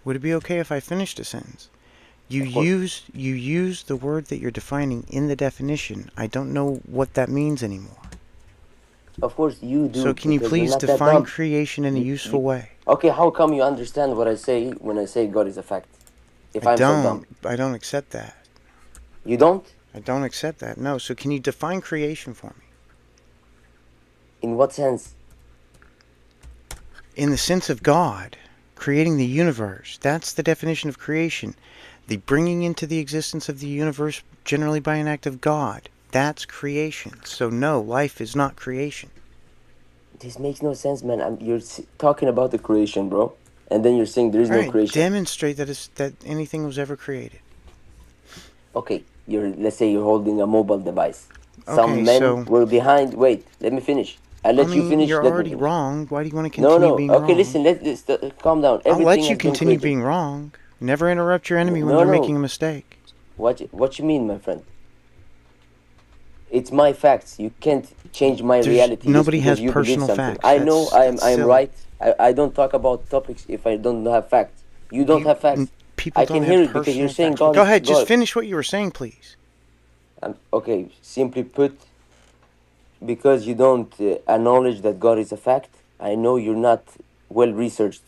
Would it be okay if I finished a sentence? You Of course. use the word that you're defining in the definition. I don't know what that means anymore. Of course you So do, can you because you're please not that define dumb. creation in a You useful way? okay, how come you understand what I say when I say God is a fact? If I I'm so dumb. don't. I don't accept that. You don't? I don't accept that. No. So can you define creation for me? In what sense? In the sense of God creating the universe. That's the definition of creation. The bringing into the existence of the universe generally by an act of God. That's creation. So no, life is not creation. This makes no sense, man. You're talking about the creation, bro. And then you're saying there is All no right, creation. demonstrate that anything was ever created. Okay, let's say you're holding a mobile device. Okay, Some men so were behind. Wait, let me finish. I'll I let you mean, finish. you're Let me already finish. wrong. Why do you want to No, continue no. being Okay, wrong? listen. Let's calm down. I'll Everything let you has been continue created. being wrong. Never interrupt your enemy when No, they're no. making a mistake. What you mean, my friend? It's my facts. You can't change my There's reality just nobody because has you believe personal something. facts. I know That's I am silly. right. I don't talk about topics if I don't have facts. You don't You have facts. people I don't can hear have it because you're personal saying facts. God Go is ahead, just God. finish what you were saying, please. Okay, simply put, because you don't acknowledge that God is a fact. I know you're not well researched.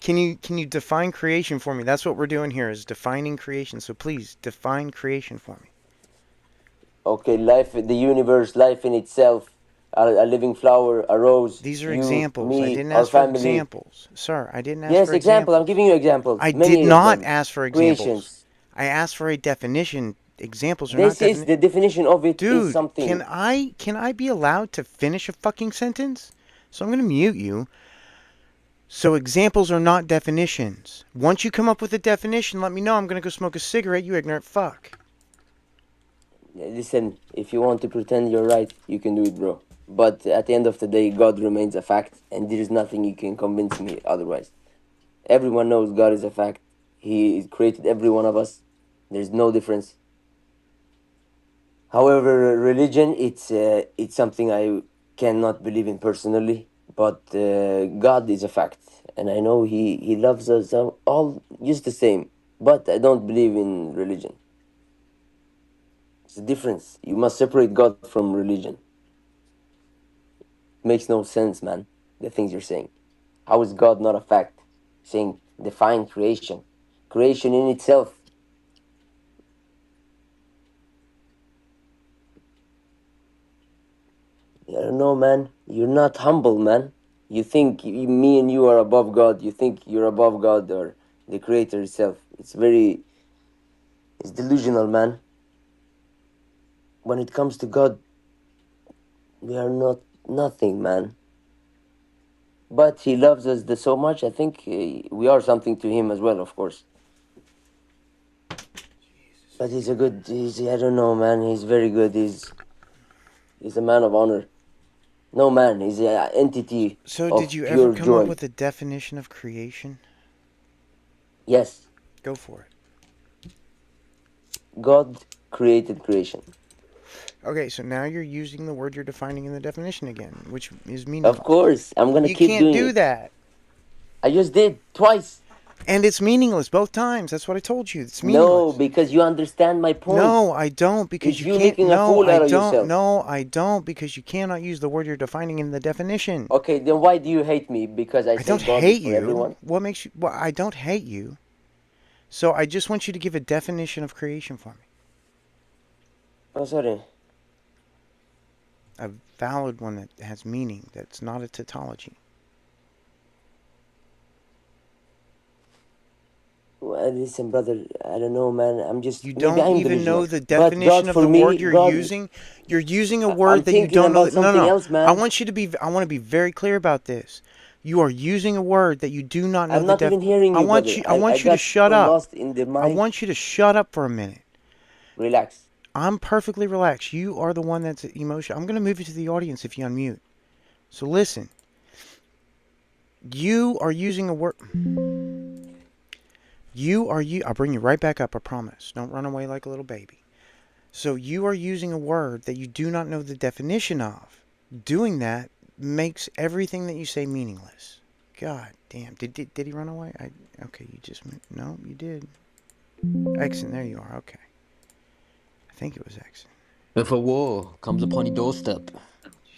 Can you define creation for me? That's what we're doing here is defining creation. So please define creation for me. Okay, life, the universe, life in itself, a living flower, a rose, These are you, examples. I me, didn't our ask for family. examples. Sir, I didn't ask Yes, for example. I'm examples. giving you examples. I did Many of not them. ask for examples. Creations. I asked for a definition. Examples are not This is definition. the definition of it is Dude, something. can I be allowed to finish a fucking sentence? So I'm going to mute you. So examples are not definitions. Once you come up with a definition, let me know. I'm going to go smoke a cigarette, you ignorant fuck. Listen, if you want to pretend you're right, you can do it, bro. But at the end of the day, God remains a fact, and there is nothing you can convince me otherwise. Everyone knows God is a fact. He created every one of us. There's no difference. However, religion, it's something I cannot believe in personally. But God is a fact, and I know He loves us all just the same. But I don't believe in religion. It's a difference. You must separate God from religion. Makes no sense, man. The things you're saying. How is God not a fact? Saying define creation. Creation in itself. I don't know, man. You're not humble, man. You think me and you are above God. You think you're above God or the Creator itself. It's delusional, man. When it comes to God, we are not nothing, man. But He loves us so much. I think we are something to Him as well, of course. But he's a good. I don't know, man. He's very good. He's a man of honor. No, man. He's an entity So did of you ever pure come up joy. with a definition of creation? Yes, Go for it. God created creation. Okay, so now you're using the word you're defining in the definition again, which is Of meaningless. course, I'm gonna You keep can't doing do it. that. I just did twice. And it's meaningless both times. That's what I told you. It's No, meaningless. because you understand my point. No, I don't because It's you you can't. making a No, fool I out of don't. yourself. No, I don't because you cannot use the word you're defining in the definition. Okay, then why do you hate me? Because I I say don't God is hate for you. everyone. What makes you. Well, I don't hate you. So I just want you to give a definition of creation for me. Oh, sorry. A valid one that has meaning, that's not a tautology. Well, listen, brother. I don't know, man. I'm just You maybe don't I'm even know delusional. the But God definition of for the word me, you're God. using. You're using a I'm word that you thinking don't know. about That, no, something no. else, man. I want to be very clear about this. You are using a word that you do not know I'm the not def. even hearing you, brother. I I want you to got shut so up. lost in the I mic. want you to shut up for a minute. Relax. I'm perfectly relaxed. You are the one that's emotional. I'm going to move you to the audience if you unmute. So listen. You are using a word. I'll bring you right back up, I promise. Don't run away like a little baby. So you are using a word that you do not know the definition of. Doing that makes everything that you say meaningless. God damn. Did he run away? Okay, you just... No, you did. Exon, there you are. Okay. I think it was Exon. If a war comes upon your doorstep,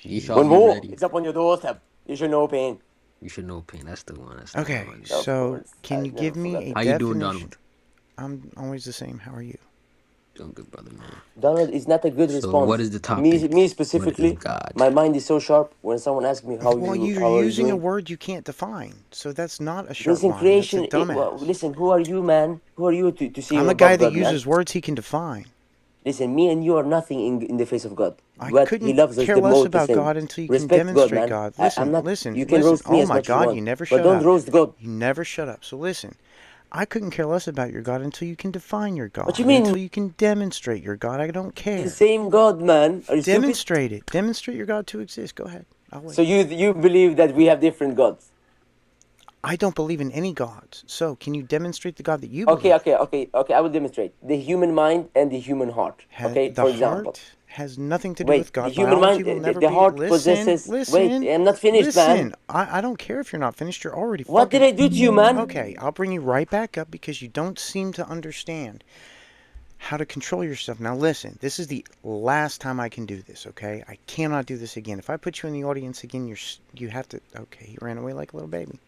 ye shall When be war ready. is up on your doorstep, you should know pain. You should know pain. That's the one. That's the Okay, one. Of so course. can I you never give me forgot a that. How you doing, definition? Donald? I'm always the same. How are you? Doing good, brother, man. Donald is not a good So, what response. is the Me topic? What is specifically, God? my mind is so sharp. When someone asks me Well, you're how are you using a doing? word you can't define, so that's not a sharp Listen, mind. That's a creation. Well, dumbass. listen, who are you, man? Who are you to see I'm you're a guy above that God, man? uses words he can define. Listen, me and you are nothing in the face of God. I But He couldn't loves us care the less most the about same. God until you can Respect God, demonstrate man. God. I'm Listen, not. listen, You can listen. roast me Oh as my much as you God, want, you never but shut don't up. roast God. You never shut up. So listen, I couldn't care less about your God until you can define your God. What you mean? Until you can demonstrate your God. I don't The care. same God, man. Are you stupid? Demonstrate it. Demonstrate your God to exist. Go ahead. I'll wait. So you believe that we have different gods? I don't believe in any gods. So can you demonstrate the God that you believe? Okay. I will demonstrate the human mind and the human heart. Okay, The for example. heart has nothing to do Wait, with the God. human Biology mind, will never the be. heart Listen, possesses. Wait, listen, I'm not finished, man. listen. I don't care if you're not finished. You're already What fucking. did I do to you, man? Okay, I'll bring you right back up because you don't seem to understand how to control yourself. Now listen, this is the last time I can do this, okay? I cannot do this again. If I put you in the audience again, you have to... Okay, he ran away like a little baby.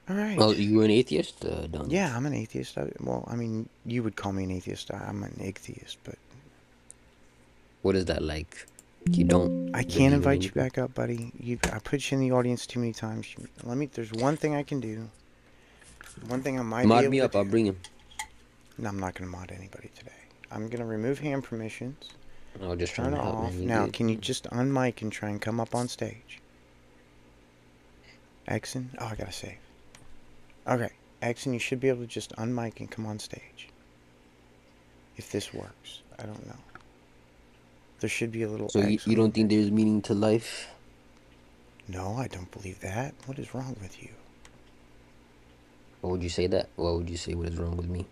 All right. Well, you an atheist, Donald? Yeah, I'm an atheist. Well, I mean, you would call me an atheist. I'm an atheist, but... What is that like? You don't. I believe can't in invite you anything? back up, buddy. I put you in the audience too many times. There's one thing I can do. One thing I might be Mod able me to up. I'll do. bring him. No, I'm not going to mod anybody today. I'm going to remove hand permissions. I'll just Turn trying it to help, off. man. You Now, good. can you just unmic and try and come up on stage? Exon? Oh, I got to save. Okay. Exon, you should be able to just unmic and come on stage. If this works. I don't know. There should be a little So X you don't think there's meaning to life? No, I don't believe that. What is wrong with you? What would you say that? What would you say? What is wrong with me?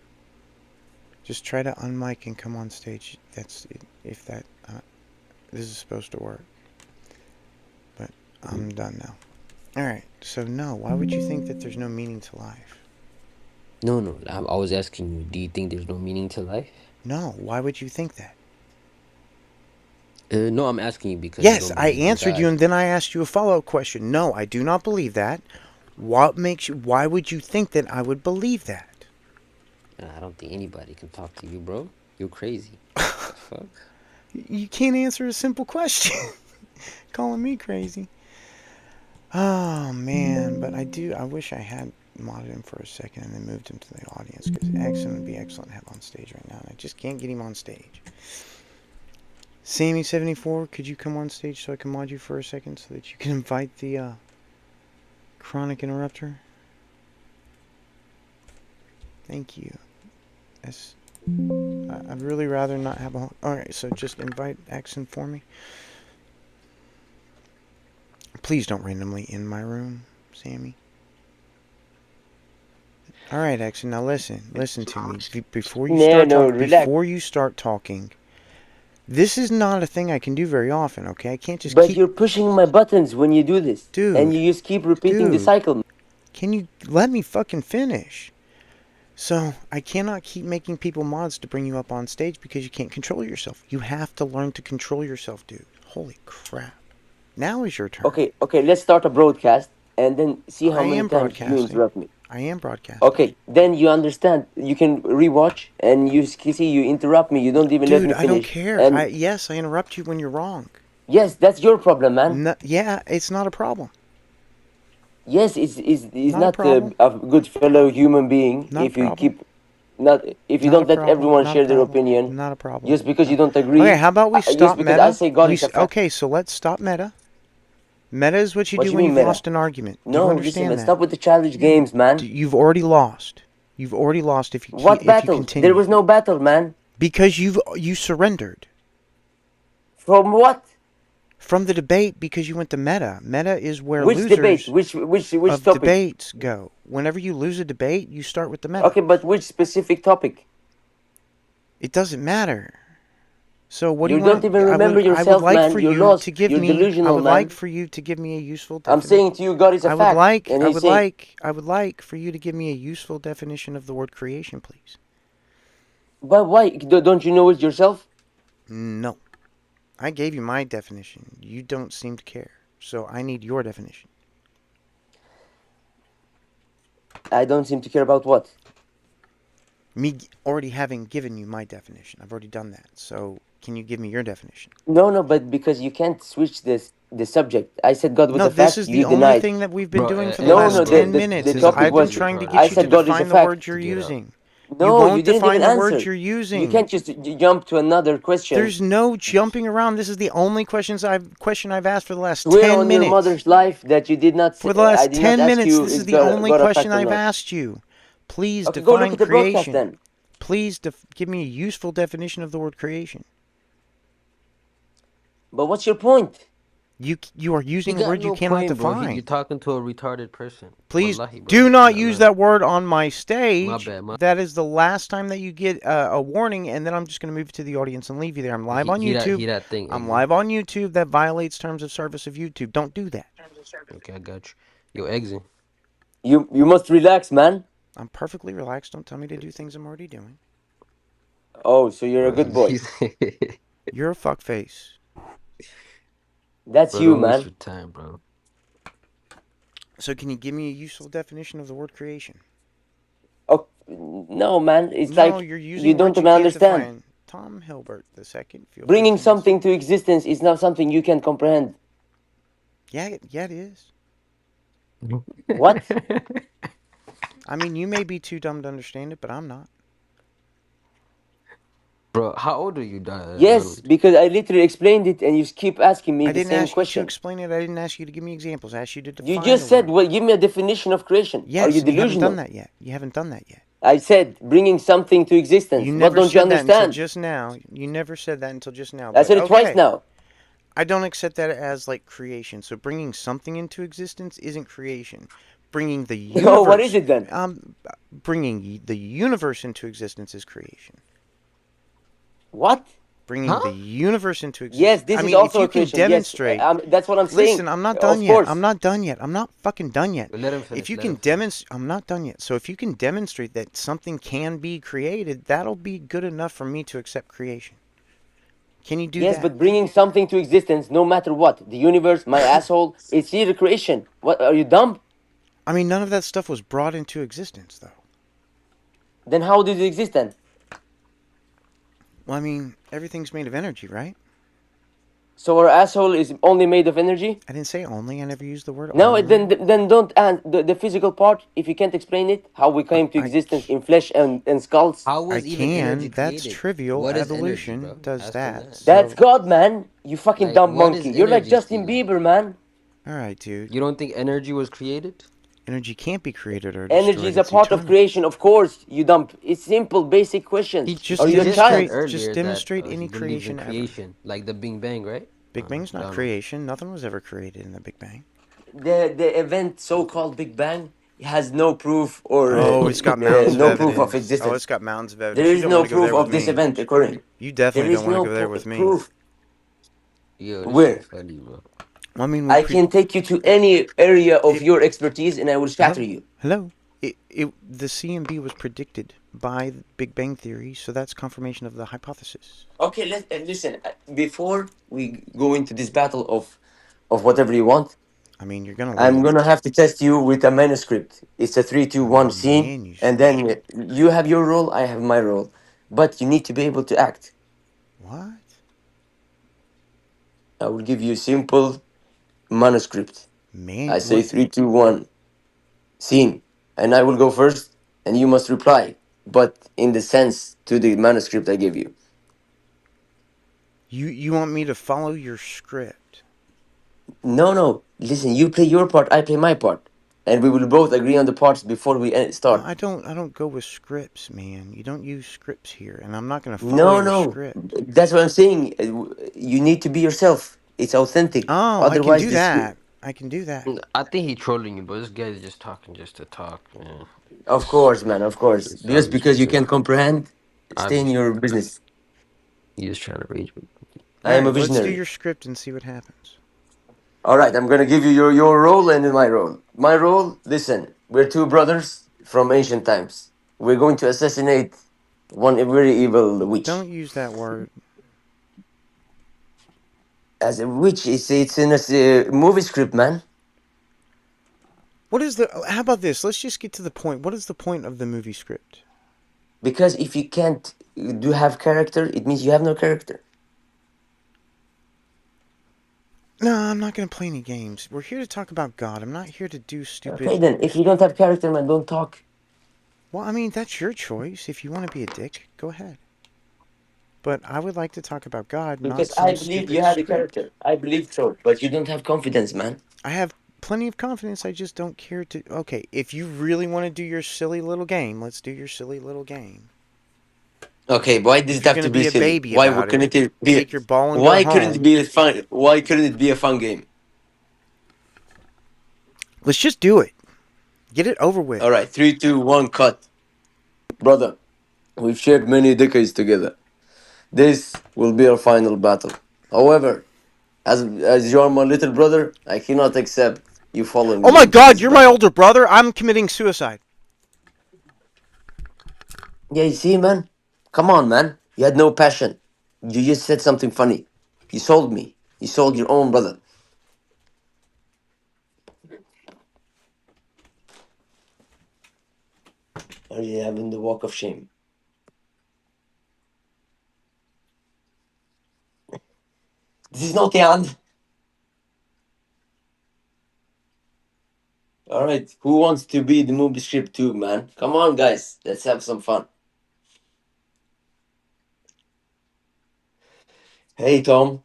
Just try to unmic and come on stage. That's if that. This is supposed to work. But I'm done now. All right. So no, why would you think that there's no meaning to life? No. I was asking you. Do you think there's no meaning to life? No. Why would you think that? No, I'm asking you because Yes, you don't I believe in answered God. you, and then I asked you a follow-up question. No, I do not believe that. What makes you? Why would you think that I would believe that? I don't think anybody can talk to you, bro. You're crazy. What the fuck? You can't answer a simple question. Calling me crazy. Oh man, but I wish I had modded him for a second and then moved him to the audience because Exxon would be excellent to have on stage right now. And I just can't get him on stage. Sammy74, could you come on stage so I can mod you for a second so that you can invite the chronic interrupter? Thank you. I'd really rather not have a... Alright, so just invite Exxon for me. Please don't randomly in my room, Sammy. Alright, Exxon, now listen to me. Before you start talking, this is not a thing I can do very often, okay? I can't just But you're pushing my buttons when you do this. Dude. And you just keep repeating the cycle. Can you let me fucking finish? So, I cannot keep making people mods to bring you up on stage because you can't control yourself. You have to learn to control yourself, dude. Holy crap. Now is your turn. Okay, let's start a broadcast and then see how many times you interrupt me. I am broadcasting. Okay, then you understand. You can rewatch and you see you interrupt me. You don't even let me Dude, finish. I don't care. And yes, I interrupt you when you're wrong. yes, that's your problem, man. No, yeah, it's not a problem. Yes, it's Not a not problem. a good fellow human being Not a if you problem. keep not if you Not a don't let problem. everyone Not a share their problem. opinion Not a problem. just because you don't agree. Okay, how about we Just stop because meta? I say God is a fact. Okay, so let's stop meta. Meta is what you What do you when mean you've meta? lost an argument. Do No, you listen, understand man. that? Stop with the childish games, man. You've already lost. You've already lost if you keep, What if you battle? continue. There was no battle, man. Because you surrendered. From what? From the debate because you went to meta. Meta is where Which losers debate? Which of topic? debates go. Whenever you lose a debate, you start with the meta. Okay, but which specific topic? It doesn't matter. So what do You you don't want? even I remember would yourself, like man. for You're you to lost. give You're me. I delusional, would like man. for you to give me a useful I'm definition. saying to you, God is a fact, and he's saying, I would like for you to give me a useful definition of the word creation, please. but why don't you know it yourself? No. I gave you my definition. You don't seem to care. So I need your definition. I don't seem to care about what. Me already having given you my definition. I've already done that. So can you give me your definition? No, but because you can't switch the subject. I said God was No, a this fact. is You the only denied. thing that we've been Bro, doing for the No, last no. bro, 10 The minutes is topic I've been was. trying to retarded. I get you to said God is a define the words fact. you're Get out. using. You No, won't you didn't define even the words answer. you're You using. can't just jump to another question. There's no jumping around. This is the only question I've asked for the last Swear 10 on your minutes. mother's life that you did not. For the I last did not 10 ask minutes, you this is is the only God a question fact or I've not. asked you. Please Okay, go look define at the broadcast creation. then. Please give me a useful definition of the word creation. But what's your point? You are He using a got word you no cannot point, bro. You're define. talking to a retarded person. Please Wallahi, bro. do not You're use lying. that word on my My stage. bad. That is the last time that you get a warning, and then I'm just going to move to the audience and leave you there. I'm live on YouTube. He that thing. I'm Exit. live on YouTube. That violates terms of service of YouTube. Don't do that. Okay, I got you. Yo, exit. You must relax, man. I'm perfectly relaxed. Don't tell me to do things I'm already doing. Oh, so you're a Bro, good boy. You're a fuckface. That's Bro, you, don't waste man. your time, bro. So can you give me a useful definition of the word creation? Oh, no, man. It's No, like you're using you don't words you even can't understand. define. Tom Hilbert the second. Feel free Bringing to something answer. to existence is not something you can comprehend. Yeah, it is. What? I mean, you may be too dumb to understand it, but I'm not. Bro, how old are you, Yes, Ludwig? because I literally explained it and you keep asking me I the didn't same ask you to question. explain it. I didn't ask you to give me examples. I asked you to define You the just said, word. well, give me a definition of creation. Are Yes, you and you haven't done delusional? that yet. You haven't done that yet. I said, bringing something to existence. You What never don't you said that until understand? just now. You never said that until just now. I But said it twice okay. now. I don't accept that as like creation. So bringing something into existence isn't creation. Bringing the universe. No, what is it then? Bringing the universe into existence is creation. What? Bringing the universe into existence. Yes, this I is mean, also if you a can creation. demonstrate. Yes, that's what I'm saying. Listen, I'm not done Of yet. course. I'm not done yet. I'm not fucking done yet. Let him finish. If you can demonstrate, I'm not done yet. So if you can demonstrate that something can be created, that'll be good enough for me to accept creation. Can you do Yes, that? but bringing something to existence, no matter what, the universe, my asshole, it's either creation. What, are you dumb? I mean, none of that stuff was brought into existence, though. Then how did it exist then? Well, I mean, everything's made of energy, right? So our asshole is only made of energy? I didn't say only. I never used the word No, only. then don't add the physical part. If you can't explain it, how we came to existence in flesh and skulls. How I was even energy can. That's created? trivial. What is Evolution energy, bro? does Ask that. him that. That's So, God, man. You fucking Like, dumb what is monkey. You're like energy, Justin Steve? Bieber, man. all right, dude. You don't think energy was created? Energy can't be created or destroyed. Energy is a It's part of eternal. creation, of course. You dumb. It's simple, basic questions. Just Are you a just child? said earlier Just that demonstrate he any believes in creation ever. creation, like the Big Bang, right? Big Bang's I not don't know. creation. Nothing was ever created in the Big Bang. The event so-called Big Bang has no proof or It's got mountains of no proof of evidence. existence. It's got mountains of There evidence. You is don't no want to go there proof with of this me. event occurring. You There definitely is don't want to no go there with me. proof. Yo, this Where? shit funny, bro. Well, I mean, I can take you to any area of your expertise and I will shatter you. Hello. The CMB was predicted by the Big Bang Theory, so that's confirmation of the hypothesis. Okay, listen. Before we go into this battle of whatever you want, I mean, you're gonna I'm lose. gonna have to test you with a manuscript. It's a 3-2-1 scene, Manuscript. and then you have your role, I have my role. But you need to be able to act. What? I will give you simple manuscript. I say What? 3-2-1 scene, and I will go first, and you must reply, but in the sense to the manuscript I give you. You want me to follow your script? No. Listen, you play your part, I play my part, and we will both agree on the parts before we start. I don't go with scripts, man. You don't use scripts here, and I'm not gonna follow your No. script. That's what I'm saying. You need to be yourself. It's authentic. Oh, Otherwise, I can do that. I think he trolling you, but this guy's just talking just to talk, man. Of course, man. Of course. It's Just because you obviously can comprehend, stay in obvious. your business. You just trying to rage. I am a Alright, let's do visionary. your script and see what happens. All right, I'm gonna give you your role and my role. My role, listen, we're two brothers from ancient times. We're going to assassinate one very evil witch. Don't use that word. As a witch, it's in a movie script, man. What is the... How about this? Let's just get to the point. What is the point of the movie script? Because if you can't do have character, it means you have no character. No, I'm not going to play any games. We're here to talk about God. I'm not here to do stupid... Okay, then if you don't have character, man, don't talk. Well, I mean, that's your choice. If you want to be a dick, go ahead. But I would like to talk about God, not Because some I believe stupid you have a script. character. I believe so, but you don't have confidence, man. I have plenty of confidence. I just don't care to... Okay, if you really want to do your silly little game, let's do your silly little game. Okay, why does If it you're have going to to be be a silly? baby Why about it, couldn't it be? take your ball and go Why couldn't it home. be fun? Why couldn't it be a fun game? Let's just do it. Get it over with. All right, 3, 2, 1, cut. Brother, we've shared many decades together. This will be our final battle. However, as you are my little brother, I cannot accept you following Oh me my into God, this you're my battle. older brother. I'm committing suicide. Yeah, you see, man. Come on, man. You had no passion. You just said something funny. You sold me. You sold your own brother. Are you having the walk of shame? This is not the end. All right, who wants to be the movie script too, man? Come on, guys. Let's have some fun. Hey, Tom.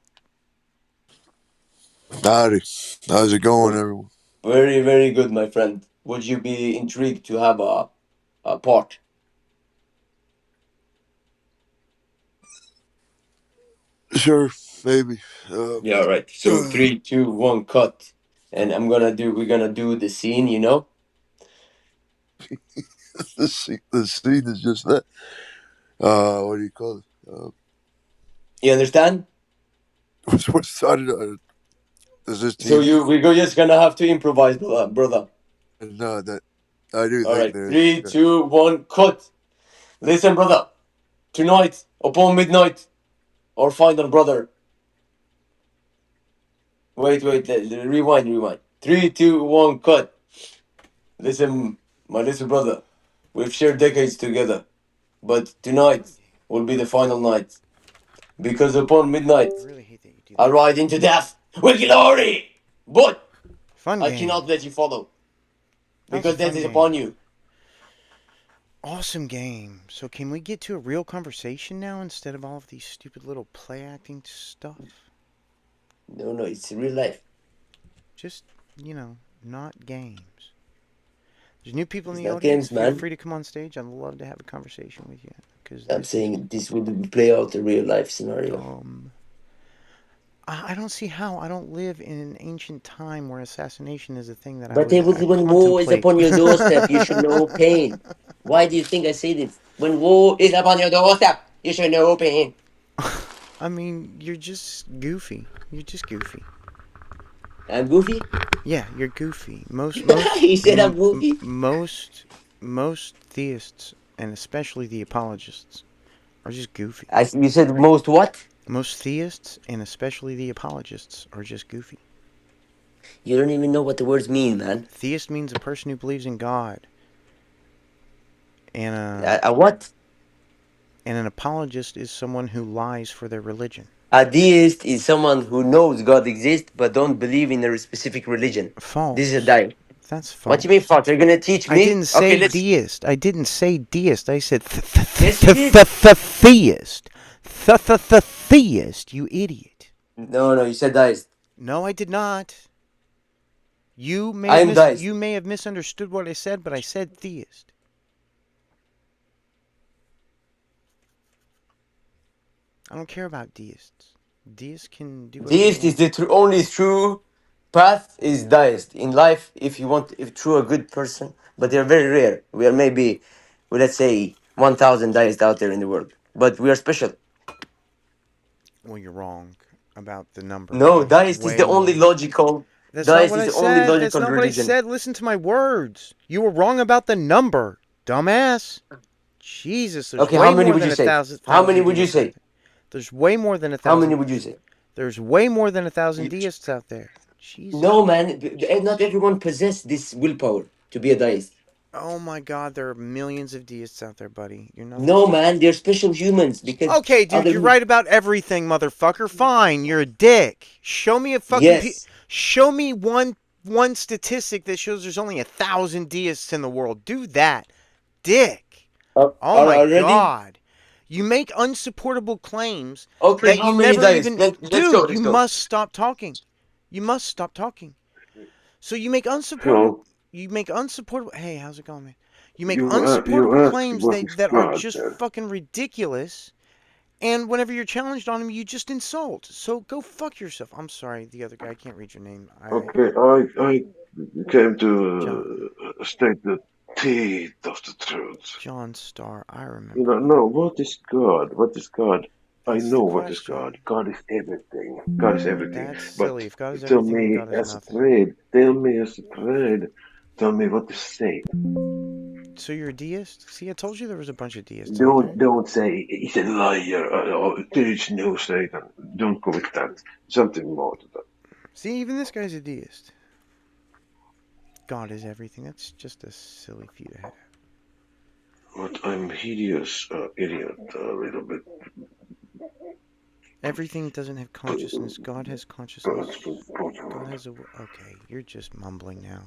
Howdy. How's it going, everyone? Very, very good, my friend. Would you be intrigued to have a part? Sure, maybe. Yeah, all right. So 3, 2, 1, cut. And we're gonna do the scene, you know? the scene is just that. What do you call it? You understand? What started? Does this So team? we're just gonna have to improvise, brother. No, that I do All think right, there's. 3, 2, 1, cut. Listen, brother. Tonight, upon midnight, our final brother. Wait, rewind. 3, 2, 1, cut. Listen, my little brother. We've shared decades together, but tonight will be the final night. Because upon midnight, I really hate that you do I that. ride into death with glory. But Fun I game. cannot let you follow, That was a because death fun is game. upon you. Awesome game. So can we get to a real conversation now instead of all of these stupid little play acting stuff? No, it's real life. Just, not games. There's new people in It's the not audience. games, Feel man. free to come on stage. I'd love to have a conversation with you because I'm this is saying this would play out a real life scenario. dumb. I don't see how. I don't live in an ancient time where assassination is a thing that I But would when war is contemplate. upon your doorstep, you should know pain. Why do you think I say this? When war is upon your doorstep, you should know pain. I mean, you're just goofy. You're just goofy. I'm goofy. Yeah, you're goofy. He said I'm goofy. Most theists, and especially the apologists, are just goofy. You said most what? Most theists, and especially the apologists, are just goofy. You don't even know what the words mean, man. Theist means a person who believes in God. And What? and an apologist is someone who lies for their religion. A deist is someone who knows God exists but don't believe in a specific religion. False. This is a deist. That's false. What do you mean false? You're gonna teach me? I didn't say let's. deist. I didn't say deist. I said Yes, you did. theist. Theist, you idiot. No, you said deist. No, I did not. You I am deist. you may have misunderstood what I said, but I said theist. I don't care about deists. Deists can do whatever Deist they is the only true path is deist in life. If true a good person, but they're very rare. We are maybe, let's say, 1,000 deists out there in the world, but we are special. Well, you're wrong about the number. No, There's deist is way the only more. logical. That's not Deist what is I the only said. That's logical not what I religion. said. Listen to my words. You were wrong about the number, dumbass. Jesus, there's Okay, how way many more would than you a say? thousand How many thousand would you deists out say? there. There's way more than a How many thousand. would you say? There's way more than a thousand You, deists out there. Jesus. no, man. Not everyone possess this willpower to be a deist. Oh my God, there are millions of deists out there, buddy. You're not No, understanding. man. They're special humans because Okay, dude, other. you're right about everything, motherfucker. Fine, you're a dick. Show me a fucking Yes. show me one statistic that shows there's only 1,000 deists in the world. Do that, dick. Oh my Already? God. You make unsupportable claims Okay, that how you many never deists? even. Let's go. Dude, Let's you go. must stop talking. You must stop talking. So you make unsupportable. So You make unsupportable. Hey, how's it going, man? You make you unsupportable ask claims what is that are God just then? fucking ridiculous. And whenever you're challenged on them, you just insult. So go fuck yourself. I'm sorry, the other guy. I can't read your name. Okay, I came John to state the teeth of the truth. John Starr. I You remember know, you. no, what is God? What is God? I That's the know what is God. question. God is everything. God is everything. That's But silly. If God is tell everything, then me God is as a nothing. trade. Tell me as a trade. Tell me what is Satan. So you're a deist? See, I told you there was a bunch of deists out there. Don't say he's a liar or there is no Satan. Don't go with that. Something more to that. See, even this guy's a deist. God is everything. That's just a silly feat to have. But I'm hideous idiot a little bit. Everything doesn't have consciousness. God has consciousness. God has a. Okay, you're just mumbling now.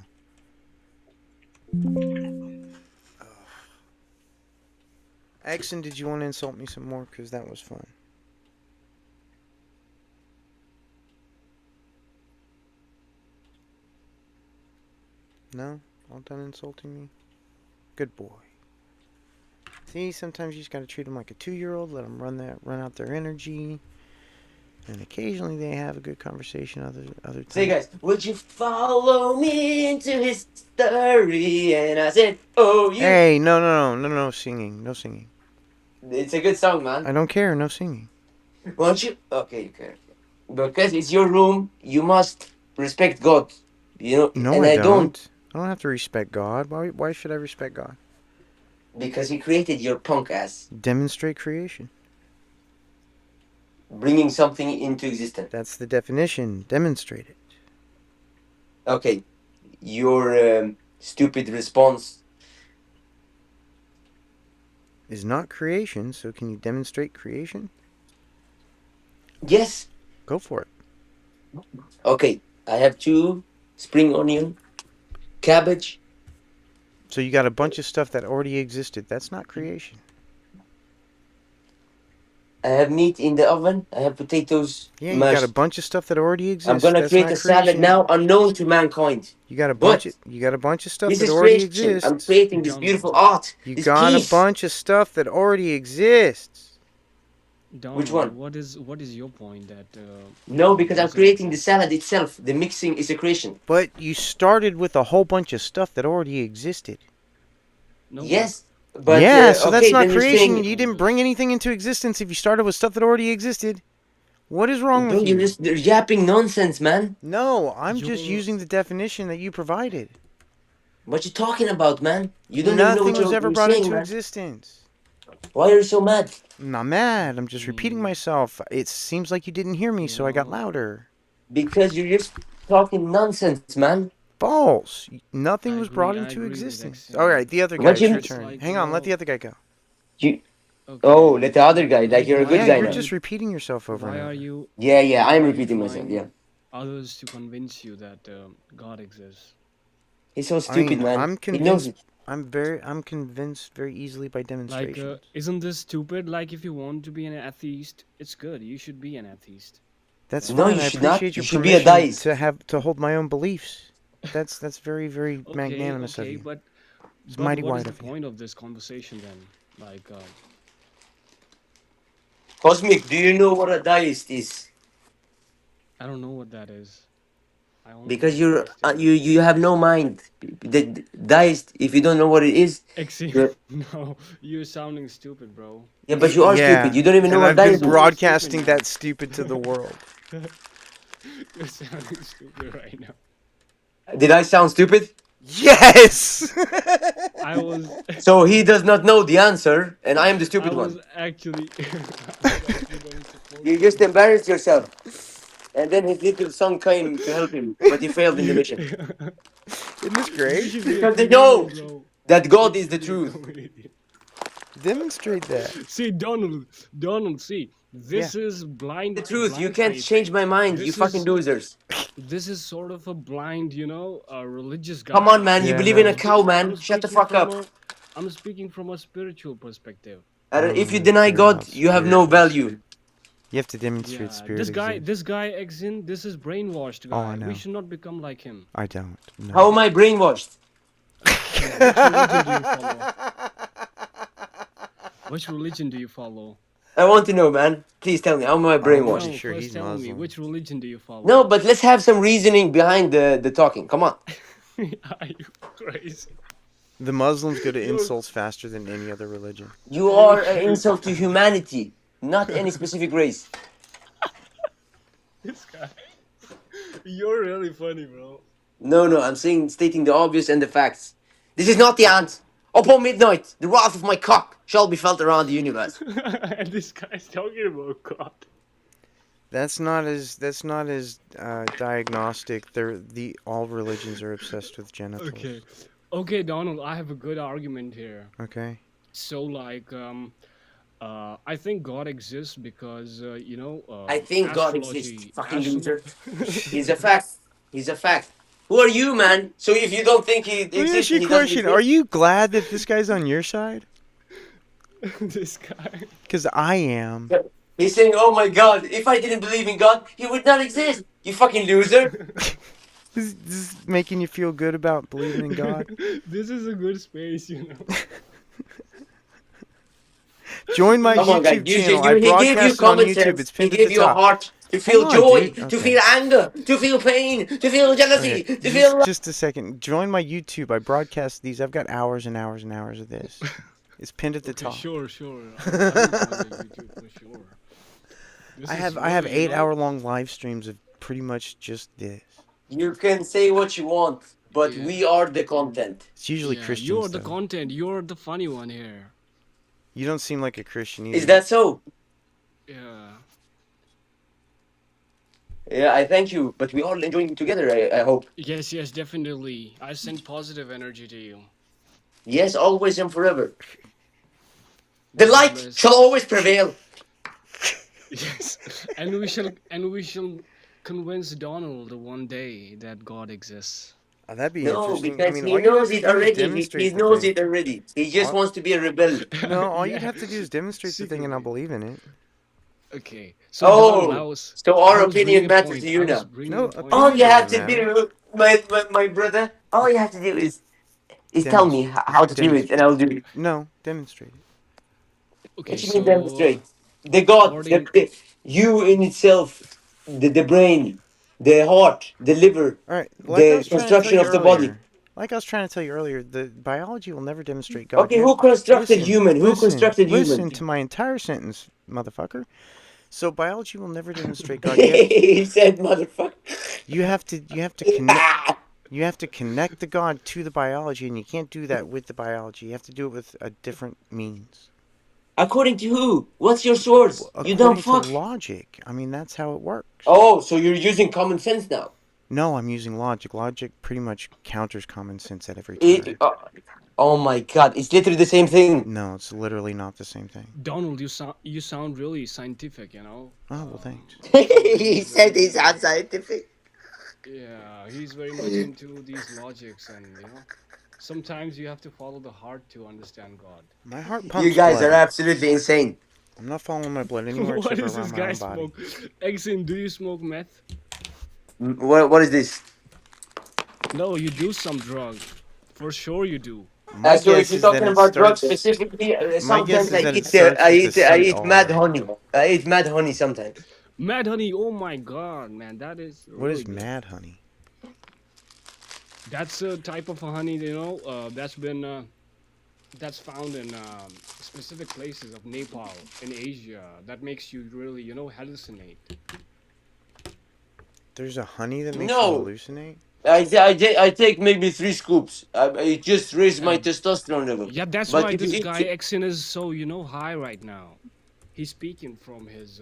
Exon, did you want to insult me some more? Because that was fun. No? All done insulting me? Good boy. See, sometimes you just gotta treat them like a 2-year-old, let them run out their energy, and occasionally they have a good conversation. Other Say, times, guys, would you follow me into history? And I said, oh, you. hey, no singing, no singing. It's a good song, man. I don't care, no singing. Won't you? Okay, you care. Because it's your room, you must respect God. You know, No, and I I don't. don't. I don't have to respect God. Why should I respect God? Because He created your punk ass, Demonstrate creation. bringing something into existence. That's the definition. Demonstrate it. Okay, your stupid response. Is not creation, so can you demonstrate creation? Yes. Go for it. Okay, I have 2 spring onion, cabbage. So you got a bunch of stuff that already existed. That's not creation. I have meat in the oven. I have potatoes Yeah, you got a mashed. bunch of stuff that already I'm exists. gonna That's create not a salad creation. now unknown to mankind. You got a bunch But of stuff this that is already creation. I'm exists. creating this Don't beautiful art, You this got a piece. bunch of stuff that already exists. Which Donald, one? what is your point that No, God because I'm doesn't creating the exist? salad itself. The mixing is a creation. But you started with a whole bunch of stuff that already existed. No, Yes, but Yeah, so that's okay, not then you're creation. saying, You didn't bring anything into existence if you started with stuff that already existed. What is wrong with dude, you're you? just yapping nonsense, man. No, I'm just you're using the definition that you provided. What you talking about, man? You don't even know Nothing what was ever you're brought saying, into man. existence. Why are you so mad? I'm not mad. I'm just repeating mm, myself. It seems like you didn't hear me, so I got you're louder. Because you're just talking nonsense, man. False. Nothing was brought I into agree with existence. All Exon. right, the other guy. What It's you your It's turn. like Hang on. Let the other guy go. you? Oh, let okay, the other guy. Like you're a good Yeah, guy you're now. just repeating yourself over and why are over. you Yeah, why I'm are you repeating myself. Yeah. trying others to convince you that God exists? He's so I stupid, mean, man. He knows it. I'm convinced very easily by Like, demonstrations. isn't this stupid? Like, if you want to be an atheist, it's good. You should be an atheist. That's No, fine. you I should not. appreciate You your should be a permission deist. to hold my own beliefs. That's very magnanimous of Okay, you. but It's mighty what is wide the of you. point of this conversation then? Like, Cosmic, do you know what a deist is? I don't know what that is. I only Because know you have no mind. The deist, if you don't know what it is, Exim, you're, no, you're sounding stupid, bro. yeah, but you are stupid. Yeah, You don't even know and what I've been deist is. Sounding stupid broadcasting now. that stupid to the world. You're sounding stupid right now. Did I sound stupid? Yes. I was, So he does not know the answer, and I am the I stupid was one. actually, I was actually going to support You just you. embarrassed yourself. And then his little son came to help him, but he failed in the mission. Isn't this You great? should be a Because they comedian, know bro. that God You is the should be a truth. comedian. Demonstrate that. See, Donald, see, Yeah. this is The truth. You blind can't faith. change my mind, you This fucking is losers. this is sort of a blind, religious Come on, guy. man. You Yeah, believe in no. a cow, I'm man. Shut the speaking fuck from up. a I'm speaking from a spiritual perspective. I don't If really you deny care about God, you have no spirituals. value. You have to demonstrate Yeah, spirit exists. this guy Exin, this is brainwashed Oh, I guy. know. We should not become like him. I don't. No. How am I brainwashed? Yeah, which religion do you follow? I want to know, man. Please tell me. How am I I'm pretty brainwashed? No, sure first he's tell me, Muslim. which religion do you follow? No, but let's have some reasoning behind the talking. Come on. Are you crazy? The Muslims go to You're- insults faster than any other religion. You are an insult to humanity, not any specific race. This guy. You're really funny, bro. No, I'm stating the obvious and the facts. This is not the ant. Upon midnight, the wrath of my cock shall be felt around the universe. And this guy's talking about God. That's not as diagnostic. All religions are obsessed with genitals. Okay, Donald, I have a good argument here. Okay. So, I think God exists because, I think God astrology. exists. Fucking loser. He's a fact. He's a fact. Who are you, man? So if you don't think he Let me exists, ask you he a doesn't question. exist. Are you glad that this guy's on your side? This guy. Because I am. He's saying, "Oh my God! If I didn't believe in God, he would not exist." You fucking loser. This is making you feel good about believing in God? This is a good space, Join my Come on, guys. YouTube channel. I He gave you broadcast it on common YouTube. sense. It's He pinned at gave the you a top. heart to feel Hold on, joy, dude. to Okay. feel anger, to feel pain, to feel jealousy, Okay, to feel. just a second. Join my YouTube. I broadcast these. I've got hours and hours and hours of this. It's pinned at the top. Sure. I will join the YouTube for sure. This I is have really, 8-hour-long live streams of pretty much just this. You can say what you want, but Yeah. we are the content. It's usually Yeah, Christians. you're the though. content. You're the funny one here. You don't seem like a Christian either. Is that so? Yeah. Yeah, I thank you, but we all enjoying together. I hope. Yes, definitely. I send positive energy to you. Yes, always and forever. The light Bless. shall always prevail. Yes, and we shall convince Donald one day that God exists. Oh, that'd be No, interesting. because I mean, he all you have knows to it do is already. demonstrate He the knows thing. it already. He just All- wants to be a rebel. No, all you'd Yeah. have to do is demonstrate the thing, and I'll Secretly. believe in it. Okay. So Oh, Donald, so I our was opinion bringing a matters point. to you I was now. bringing No, a point. All you have to Doesn't do, my brother, all you have to do is tell me how to do it, and I'll do it. No, demonstrate it. Okay, What you so mean demonstrate? The God, according- you in itself, the brain, the heart, the liver, All right. Like I the was trying to tell construction you of the body. earlier. Like I was trying to tell you earlier, the biology will never demonstrate God. Okay, You who have- constructed listen, human? Who listen, constructed Listen human? to my entire sentence, motherfucker. So biology will never demonstrate God. You have, He said, "Motherfucker." you have to connect. You have to connect the God to the biology, and you can't do that with the biology. You have to do it with a different means. According to who? What's your source? You don't According fuck. to logic. I mean, that's how it works. Oh, so you're using common sense now? No, I'm using logic. Logic pretty much counters common sense at every turn. Oh my God! It's literally the same thing. No, it's literally not the same thing. Donald, you sound really scientific, you know. Oh, well, thanks. He said he's unscientific. Yeah, he's very much into these logics, and sometimes you have to follow the heart to understand God. My heart pumps You guys blood. are absolutely insane. I'm not following my blood anywhere What except does for this around my guy own body. smoke? Exim, do you smoke meth? What is this? No, you do some drug. For sure you do. My So guess if you're is that talking it about drugs starts. specifically, My guess sometimes is I that it eat, starts with the I CR. eat mad honey. I eat mad honey sometimes. Mad honey, oh my god, man, that is What is really good. mad honey? That's a type of a honey, that's found in specific places of Nepal in Asia. That makes you really, hallucinate. There's a honey that makes you No, hallucinate? I take maybe 3 scoops. It just raised my And testosterone level. yeah, that's But why if you this eat, guy Exin is so, high right now. He's speaking from his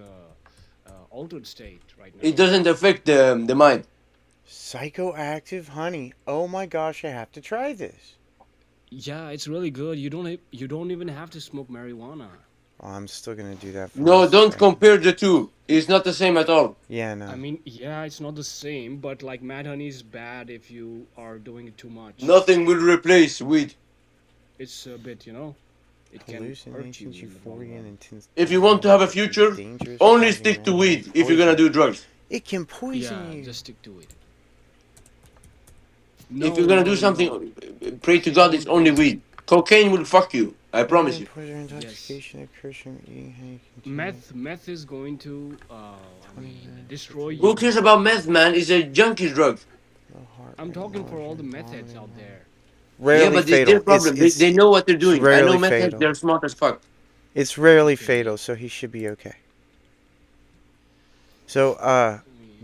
altered state right it now. doesn't affect the mind. Psychoactive honey. Oh my gosh, I have to try this. Yeah, it's really good. You don't even have to smoke marijuana. Oh, I'm still gonna do that for No, this don't thing. compare the two. It's not the same at all. Yeah, I no. mean, yeah, it's not the same, but like mad honey is bad if you are doing it too much. Nothing will replace weed. It's a bit, it can hurt you Hallucinations, in the long euphoria, and run. intense If you want to have a future, dangerous, only causing stick to memory weed if you're gonna poison. do drugs. It can poison Yeah, you. just stick to it. If No, you're gonna no, do something, no. pray to God it's Don't only eat. weed. Cocaine will fuck you. I promise you. Poison or Yes. intoxication occurs from eating honey. Continue. Meth is going to, destroy Who you. cares about meth, man? It's a junkie drug. No heart I'm rate, talking no for all the urine, meth heads vomiting, out no. there. Yeah, Rarely but it's their fatal. problem. They know what they're It's doing. I know rarely meth heads, fatal. they're smart as fuck. It's rarely Okay. fatal, so he should be okay. So,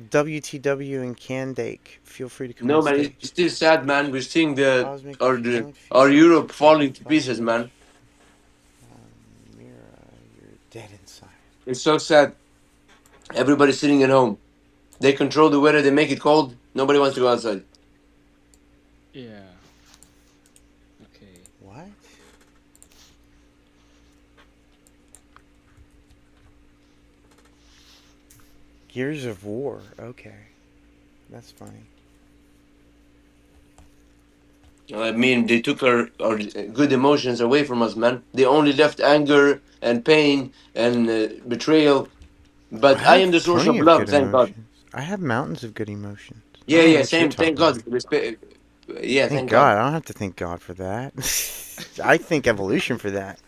WTW and Candake, feel free to come No, on man, stage. it's still sad, man. We're seeing Cosmic, if you don't feel our safe, Europe feel falling to advised. pieces, man. Mira, you're dead inside. It's so sad. Everybody's sitting at home. They control the weather. They make it cold. Nobody wants to go outside. Yeah. Okay. What? Gears of War. Okay. That's funny. I mean, they took our good emotions away from us, man. They only left anger and pain and betrayal. But I I am the have source plenty of of love, good thank God. emotions. I have mountains of good emotions. I Yeah, don't know yeah, what you're same. Thank talking God. about. Yeah, Thank thank God. God. I don't have to thank God for that. I thank evolution for that.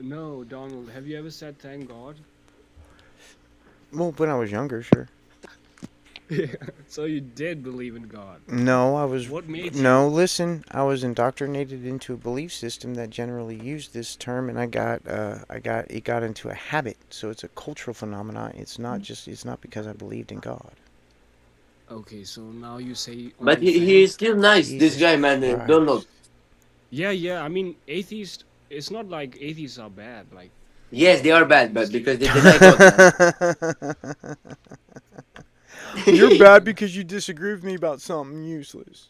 No, Donald, have you ever said thank God? Well, when I was younger, sure. Yeah. So you did believe in God. No, I was. What made No, you? listen. I was indoctrinated into a belief system that generally used this term, and it got into a habit. So it's a cultural phenomenon. It's not just. It's not because I believed in God. Okay, so now you say But only he is thank. still nice, this Jesus guy, man. Donald. Christ. Yeah, yeah. I mean, atheist. It's not like atheists are bad. Like Yes, they all are bad, but atheists. because they deny God, man. You're bad because you disagree with me about something useless.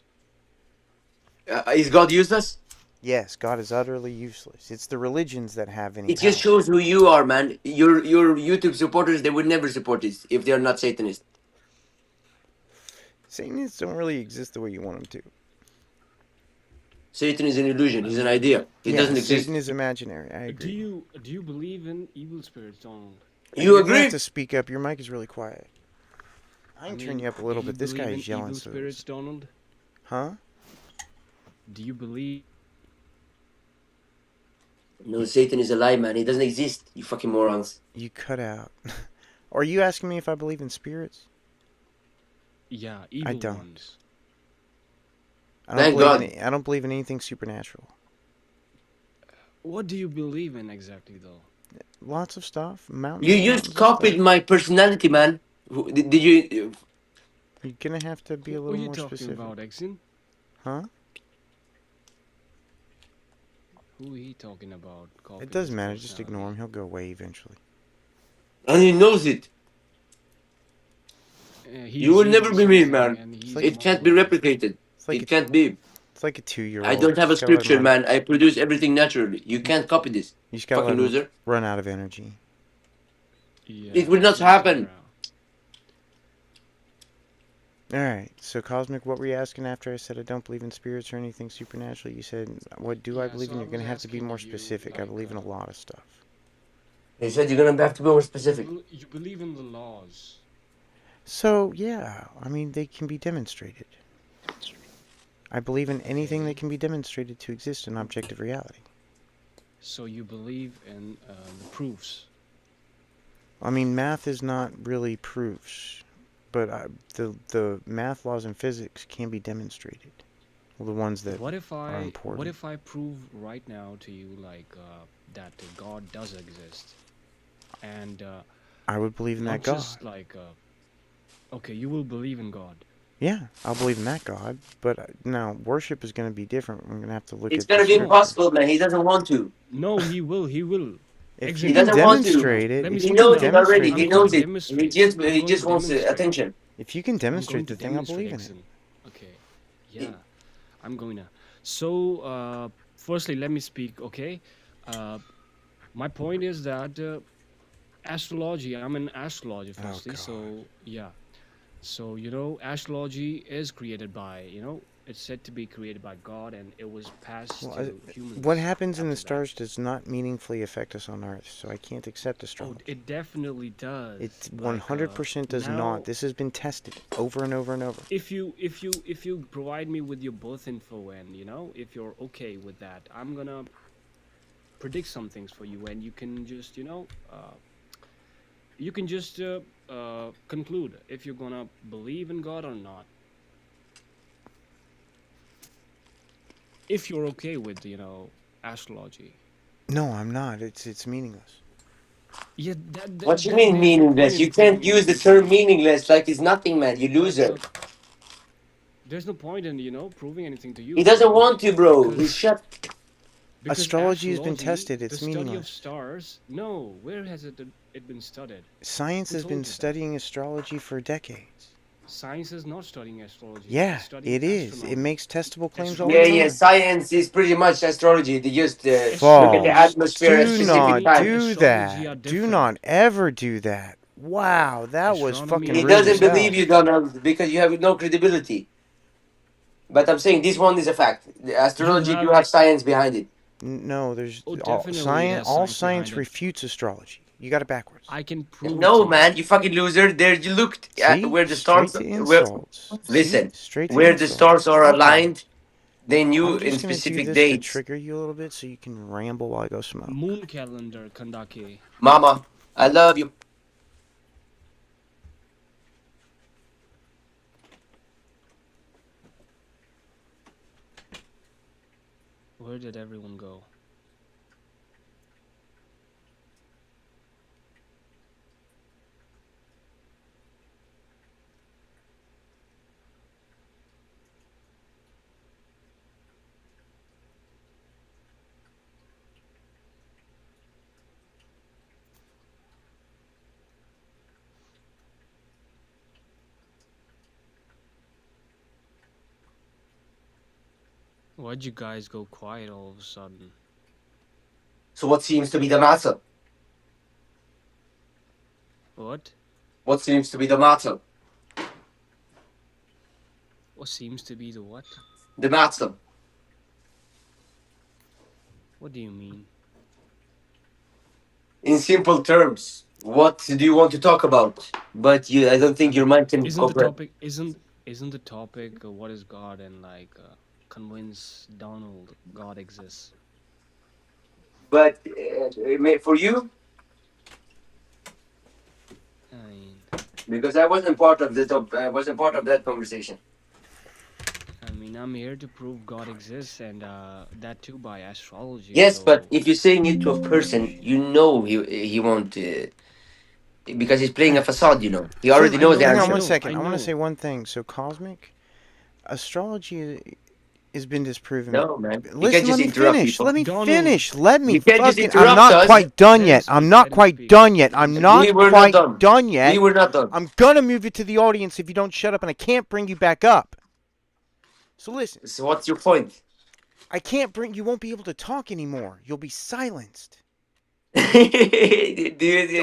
Is God useless? Yes, God is utterly useless. It's the religions that have any It just power. shows who you are, man. Your YouTube supporters, they would never support this if they are not Satanists. Satanists don't really exist the way you want them to. Satan is an illusion. I He's an mean, idea. He Yeah, doesn't exist. Satan is imaginary. I do agree. you believe in evil spirits, Donald? You You're gonna have agree? to speak up. Your mic is really quiet. I can turn you up a Do little you bit. This guy believe in is yelling. evil So spirits, Donald? huh? Do you believe? No, Satan is a lie, man. He doesn't exist. You fucking morons. You cut out. Are you asking me if I believe in spirits? Yeah, evil don't. ones. Thank God. I don't believe in anything supernatural. What do you believe in exactly, though? Lots of stuff. Mountains. You and just mountains of copied stuff. my personality, man. Did you? You're gonna have to be a Who are little you more talking specific. about, Exin? Huh? Who are he talking about? It doesn't matter. Just ignore him. He'll go away eventually. And he knows it. You will never be me, man. It can't be replicated. It's like It can't be. It's like a 2-year-old. I don't have a Just gotta let him scripture, run. man. I produce everything naturally. You can't copy this. You just gotta Fucking let him loser. run out of energy. Yeah, It will not just let happen. her out. Alright, so Cosmic, what were you asking after I said I don't believe in spirits or anything supernatural? You said, what do I Yeah, believe so in? I You're going to was have to be asking more you, specific. I like, believe in a lot of stuff. He said you're gonna have to be more specific. You believe in the laws. So, yeah, I mean, they can be demonstrated. I believe in anything that can be demonstrated to exist in objective reality. So you believe in the proofs. I mean, math is not really proofs. but the math laws and physics can be demonstrated. Well, the ones that What if are I important. prove right now to you like that God does exist, and I would believe in not that God. just like okay, you will believe in God. Yeah, I'll believe in that God. But now worship is going to be different. We're going to have to look It's at the gonna be No, scripture. impossible, man. He doesn't want to. no, he will. He will. If you He can Exodus. doesn't want to. No, demonstrate it, let me if He you speak can knows it now. already. demonstrate He the I'm going knows to thing, it. He demonstrate. just I'm he going just to wants demonstrate. attention. if you can I'm going demonstrate to the thing, I'll demonstrate, believe in it. Exon. Okay. Yeah, I'm going to. So, firstly, let me speak. Okay. Uh, my point is that astrology. I'm an astrologer. Oh Firstly, God. so yeah. So, astrology is created by, it's said to be created by God and it was passed Well, to what humans happens in the after that. stars does not meaningfully affect us on Earth, so I can't accept Oh, astrology. it definitely It does. Like 100% does not. now This has been tested over and over and over. if you provide me with your birth info and, if you're okay with that, I'm going to predict some things for you and you can just, conclude if you're going to believe in God or not. If you're okay with, astrology. No, I'm not. It's meaningless. Yeah, What you then mean there's no point meaningless? in You can't proving use the anything to term you. meaningless like it's nothing, man. You loser. Look, there's no point in proving anything to He you, doesn't bro, want to, bro. He's because shut. Astrology has been astrology, tested. the It's study of meaningless. stars. No, where has it been studied? Science Who has been told you that? studying astrology for decades. Science is not studying astrology. Yeah, It's studying it is. It astronomy. makes testable claims all the Yeah, yeah. time. Science is pretty much astrology. They just look at the Astronomy, False. atmosphere at a Do specific astronomy not and time. do astrology are that. Do not different. ever do that. Wow, that was Astronomy fucking He and rude doesn't as astrology are believe hell. you, different. Donald, because you have no credibility. But I'm saying this one is a fact. The You astrology do have. have science behind it. No, there's Oh, definitely it has all science science behind it. refutes astrology. You got it backwards. I can prove it to No, you. man, you fucking loser. There, you looked at See? where the stars. Straight to Where, insults. See? listen, Straight to where the stars insults. are Okay. aligned, they knew I'm in just gonna do specific this to dates. trigger you a little bit so you can ramble while I go smoke. Moon calendar, Kandake. Mama, I love you. Where did everyone go? Why'd you guys go quiet all of a sudden? So what seems to be the matter? What? What seems to be the matter? What seems to be the what? The matter. What do you mean? In simple terms, what do you want to talk about? But I don't think your mind can Isn't the comprehend. topic isn't the topic what is God and like convince Donald God exists? But for you, I mean, because I wasn't part of I wasn't part of that conversation. I'm here to prove God exists, and that too by astrology. Yes, but So if you're saying it to a person, you know he won't because he's playing a facade. You know, he So, already knows the hang on answer. one I second. I want to know. say one thing. So, cosmic astrology has been disproven. No, man, you can't Listen, let just me interrupt finish. people. Let me Donald, finish. Let me You can't just fucking. I'm interrupt not us. quite done yet. I'm not Let him quite speak. done yet. Let him I'm speak. not We were not quite done. done We yet. were not done. I'm gonna move you to the audience if you don't shut up, and I can't bring you back up. So listen, So what's your point? I can't bring. You won't be able to talk anymore. You'll be silenced.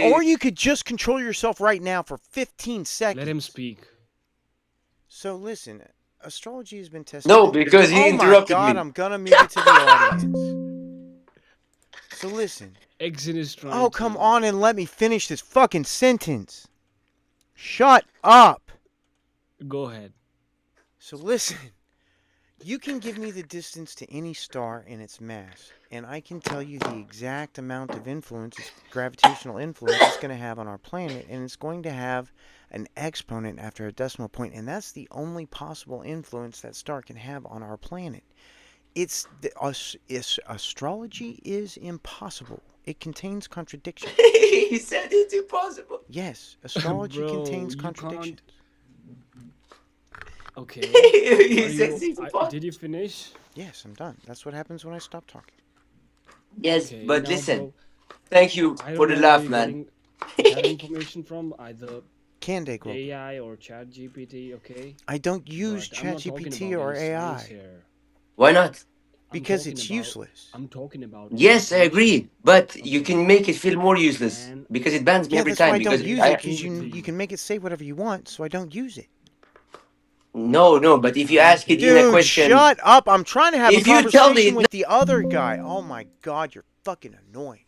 Or you could just control yourself right now for 15 seconds. Let him speak. So listen, astrology has been tested. No, because he Oh my interrupted God, me. I'm gonna move you to the audience. So listen. Exit is trying Oh, come to. on and let me finish this fucking sentence. Shut up. Go ahead. So listen. You can give me the distance to any star and its mass, and I can tell you the exact amount of influence, its gravitational influence, it's going to have on our planet, and it's going to have an exponent after a decimal point, and that's the only possible influence that star can have on our planet. Astrology is impossible. It contains contradictions. He said it's impossible. Yes, astrology Bro, contains you contradictions. can't. Okay. He Are says you? it's impossible. Did you finish? Yes, I'm done. That's what happens when I stop talking. Yes, Okay. but Now, listen. bro, Thank you I for don't the know where laugh, you're man. getting that information from, either Candide Global. AI or ChatGPT. Okay. I don't use But I'm not talking ChatGPT about or any science AI here. Why not? I'm because talking it's about. useless. I'm talking about Yes, I agree. education. But you Okay. can make it feel more useless And because it bans me Yeah, every that's why time. I Because don't use let it, me I because prove it to you you. can make it say whatever you want, so I don't use it. no. But if you ask it in a Dude, question, shut up! I'm trying to have a if you tell me conversation with the other guy. Oh my god, you're fucking annoying.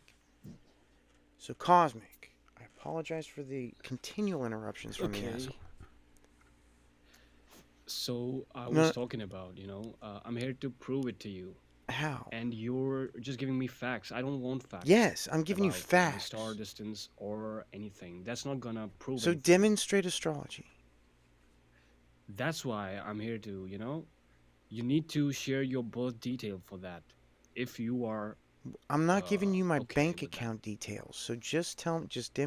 So Cosmic, I apologize for the continual interruptions from the Okay. asshole. So I No, was talking about, I'm here to prove it to you, how? and you're just giving me facts. I don't want facts Yes, I'm giving you about the facts. star distance or anything. That's not gonna prove So anything. demonstrate astrology. That's why I'm here to, you need to share your birth detail for that. If you are I'm not giving you my okay bank with that. account details. So just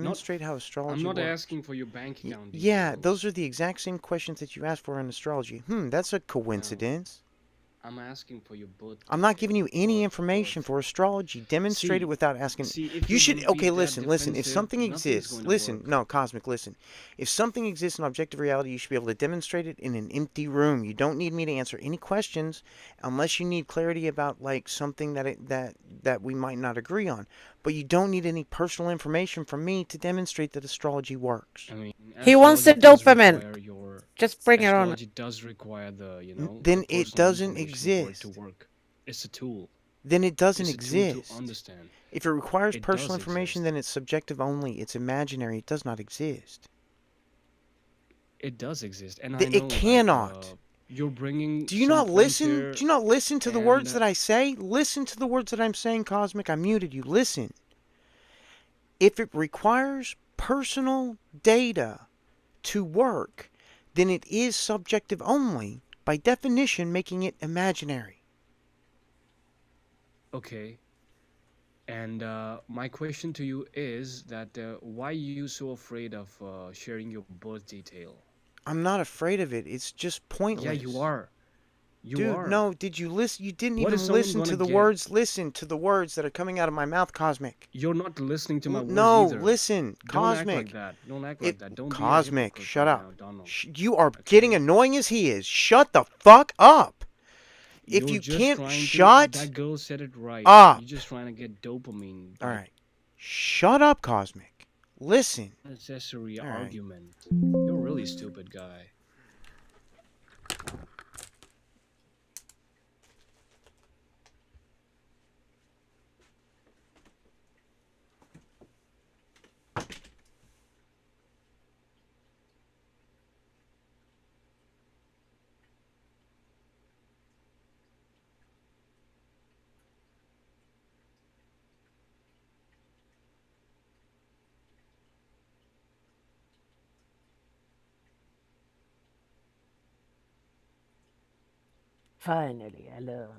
Not, demonstrate how I'm astrology not works. asking for your bank account details. Yeah, those are the exact same questions that you asked for in astrology. That's a No, coincidence. I'm asking for your birth I'm not giving you detail. any Birth. information for astrology. Demonstrate it See, without asking. see, if You you're should. gonna be Okay, that listen. If defensive, something nothing's exists, going to listen. work. No, Cosmic, listen. If something exists in objective reality, you should be able to demonstrate it in an empty room. You don't need me to answer any questions unless you need clarity about like something that we might not agree on. But you don't need any personal information from me to demonstrate that astrology works. I mean, He wants the astrology does dopamine. require your Just bring it on. astrology does require the the Then it personal doesn't information for it to exist. work. It's a tool. Then it doesn't It's a tool to exist. understand. If it requires It personal does information, exist. then it's subjective only. It's imaginary. It does not exist. It does exist, and I It know, like, cannot. you're bringing Do you some not points listen? here, Do you not listen to the words and that I say? Listen to the words that I'm saying, Cosmic. I muted you. Listen. If it requires personal data to work, then it is subjective only, by definition, making it imaginary. okay. And my question to you is that why are you so afraid of sharing your birth detail? I'm not afraid of it. It's just pointless. Yeah, you are. You Dude, are. no, did you listen? You didn't What is even someone listen gonna to the get? words. Listen to the words that are coming out of my mouth, Cosmic. You're not listening to my words No, either. listen, Don't act like Cosmic. that. Don't act like that. Don't be a Cosmic, hypocrite shut right up. now, Donald. You are Okay? getting annoying as he is. Shut the fuck up. If You're you just can't trying shut to. That girl said it right. up. You're just trying to get dopamine. All right. Shut up, Cosmic. Listen. Unnecessary All right. argument. You're a really stupid guy. Finally, hello.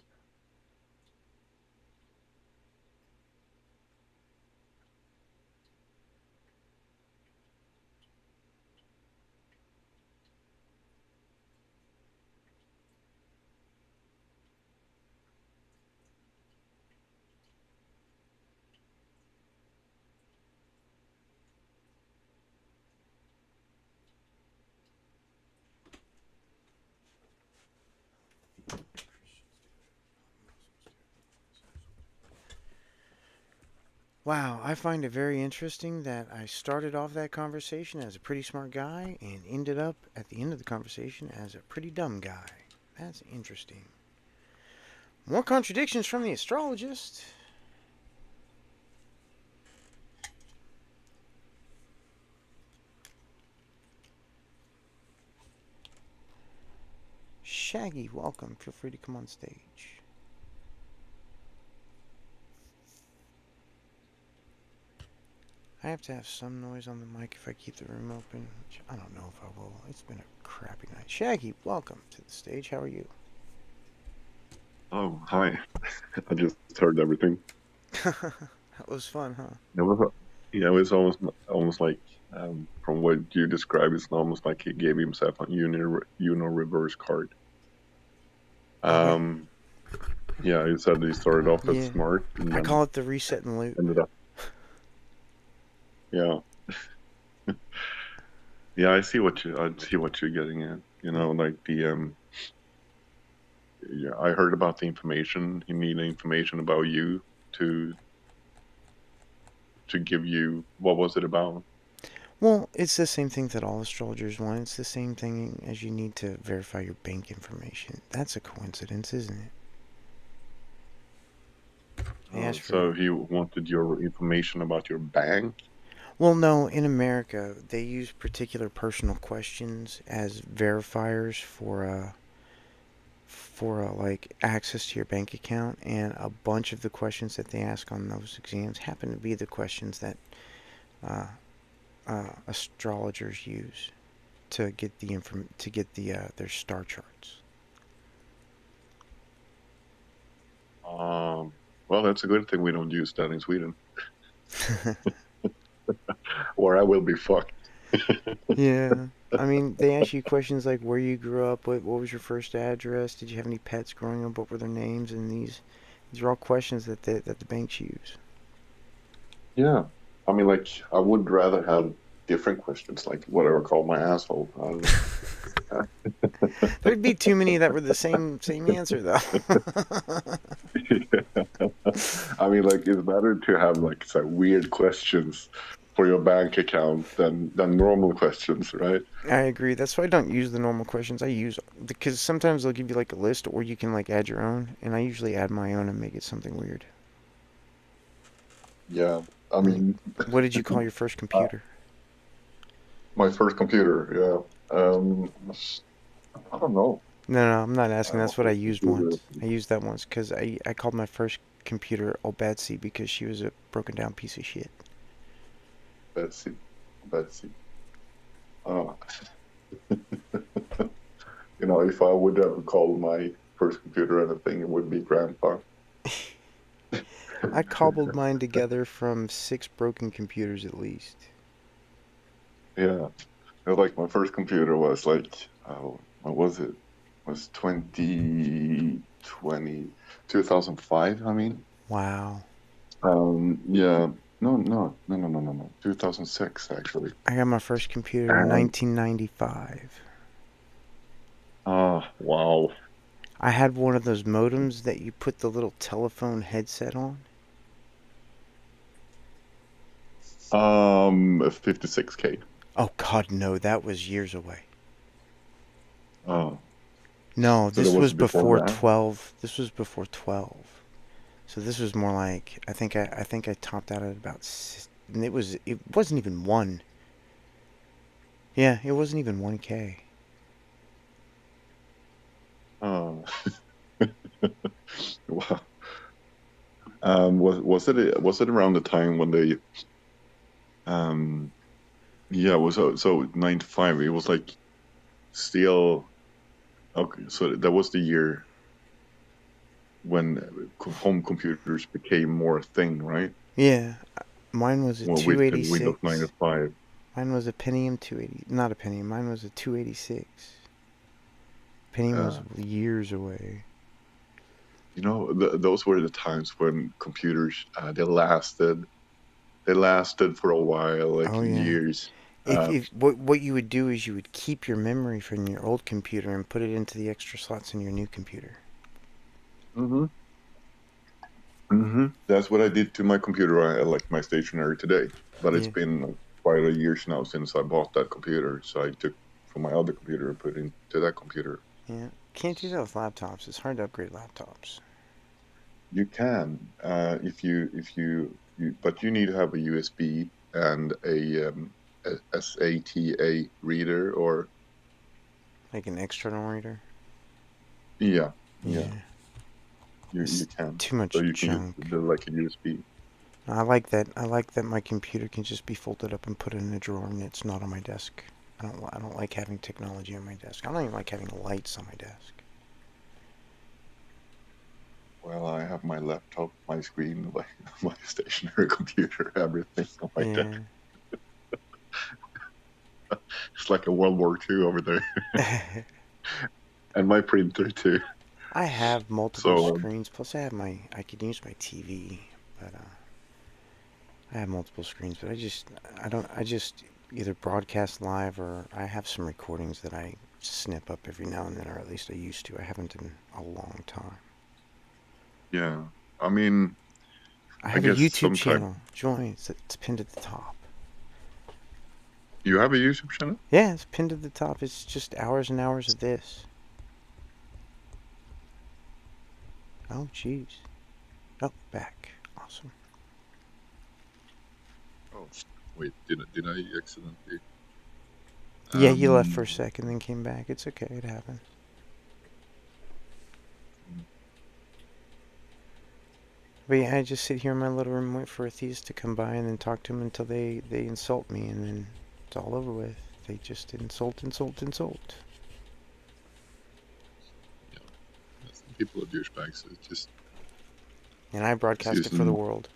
Wow, I find it very interesting that I started off that conversation as a pretty smart guy and ended up at the end of the conversation as a pretty dumb guy. That's interesting. More contradictions from the astrologist. Shaggy, welcome. Feel free to come on stage. I have to have some noise on the mic if I keep the room open, which I don't know if I will. It's been a crappy night. Shaggy, welcome to the stage. How are you? Oh, hi. I just heard everything. That was fun, huh? It was, yeah, it was almost like, from what you described, it's almost like he gave himself a Uno reverse card. Okay. Yeah, he said he started off as Yeah. smart and I then call it the reset and loop. ended up, yeah. Yeah, I see what you're getting at. You know, like yeah, I heard about the information. He needed information about you to give you, what was it about? Well, it's the same thing that all astrologers want. It's the same thing as you need to verify your bank information. That's a coincidence, isn't it? They ask for. So he wanted your information about your bank. Well, no, in America, they use particular personal questions as verifiers for like access to your bank account, and a bunch of the questions that they ask on those exams happen to be the questions that uh, astrologers use to get their star charts. Well, that's a good thing we don't use that in Sweden, or I will be fucked. Yeah. I mean, they ask you questions like where you grew up, what was your first address, did you have any pets growing up, what were their names, and these are all questions that the banks use. Yeah, I mean, like, I would rather have different questions, like whatever called my asshole. There'd be too many that were the same answer though. I mean, like, it's better to have like some weird questions for your bank account than normal questions, right? I agree. That's why I don't use the normal questions. I use because sometimes they'll give you like a list, or you can like add your own, and I usually add my own and make it something weird. Yeah, I mean, What did you call your first computer? my first computer, yeah. I don't know. No, I'm not asking. I That's what I don't used computer. once. I used that once because I called my first computer old Betsy because she was a broken down piece of shit. Betsy. Uh, you know, if I would ever call my first computer anything, it would be Grandpa. I cobbled mine together from 6 broken computers at least. Yeah, like my first computer was like, what was it? It was 2005. I mean, Wow. Yeah, no, 2006 actually. I got my first computer in And 1995. wow. I had one of those modems that you put the little telephone headset on. 56K. Oh God, no, that was years away. Oh, No, so this that was was before that? 12. This was before 12. So this was more like I think I topped out at about and it wasn't even 1. Yeah, it wasn't even 1K. Oh, wow. Was it around the time when they yeah, it was so 95. It was like still okay. So that was the year when home computers became more a thing, right? Yeah, mine was a Well, with the Windows 286. 95. Mine was a Pentium 280. Not a Pentium. Mine was a 286. Pentium was years away. You know, those were the times when computers they lasted for a while, like Oh yeah. years. If what you would do is you would keep your memory from your old computer and put it into the extra slots in your new computer. That's what I did to my computer, like my stationery today. But it's Yeah. been quite a years now since I bought that computer. So I took from my other computer and put it into that computer. Yeah. Can't do that with laptops. It's hard to upgrade laptops. You can, but you need to have a USB and a SATA reader, or Like an external reader. yeah. Yeah. You It's can. too much So you can junk. use the like a USB. I like that. I like that my computer can just be folded up and put in a drawer, and it's not on my desk. I don't like having technology on my desk. I don't even like having lights on my desk. Well, I have my laptop, my screen, my stationary computer, everything on my desk. It's like a World War II over there. And my printer too. I have multiple So screens. Plus, I can use my TV, but I have multiple screens. But I just either broadcast live or I have some recordings that I snip up every now and then, or at least I used to. I haven't in a long time. yeah, I mean, I have a guess YouTube sometime- channel. Join. It's pinned at the top. you have a YouTube channel? Yeah, it's pinned at the top. It's just hours and hours of this. Oh, jeez. Oh, back. Awesome. Oh, wait, did I accidentally? Yeah, you left for a second, then came back. It's okay. It happens. But yeah, I just sit here in my little room and wait for a theist to come by and then talk to them until they insult me, and then it's all over with. They just insult. Some people are douchebags, so it's just And I broadcast it for the world.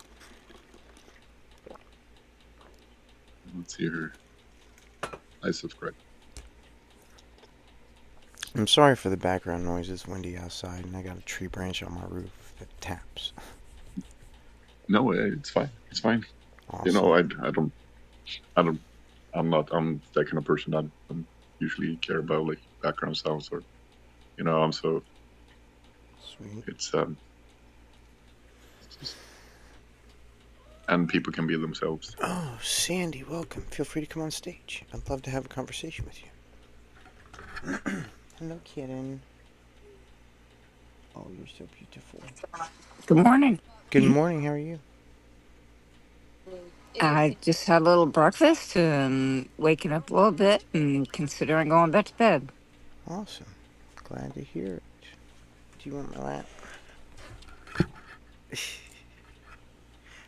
let's see her. I subscribe. I'm sorry for the background noise. It's windy outside, and I got a tree branch on my roof that taps. No, it's fine. It's fine. Awesome. You know, I'm that kind of person that don't usually care about like background sounds or, I'm so, Sweet. it's just, and people can be themselves. Oh, Sandy, welcome. Feel free to come on stage. I'd love to have a conversation with you. Hello, kitten. Oh, you're so beautiful. Good morning. Good morning. How are you? I just had a little breakfast and waking up a little bit and considering going back to bed. Awesome. Glad to hear it. Do you want my lap?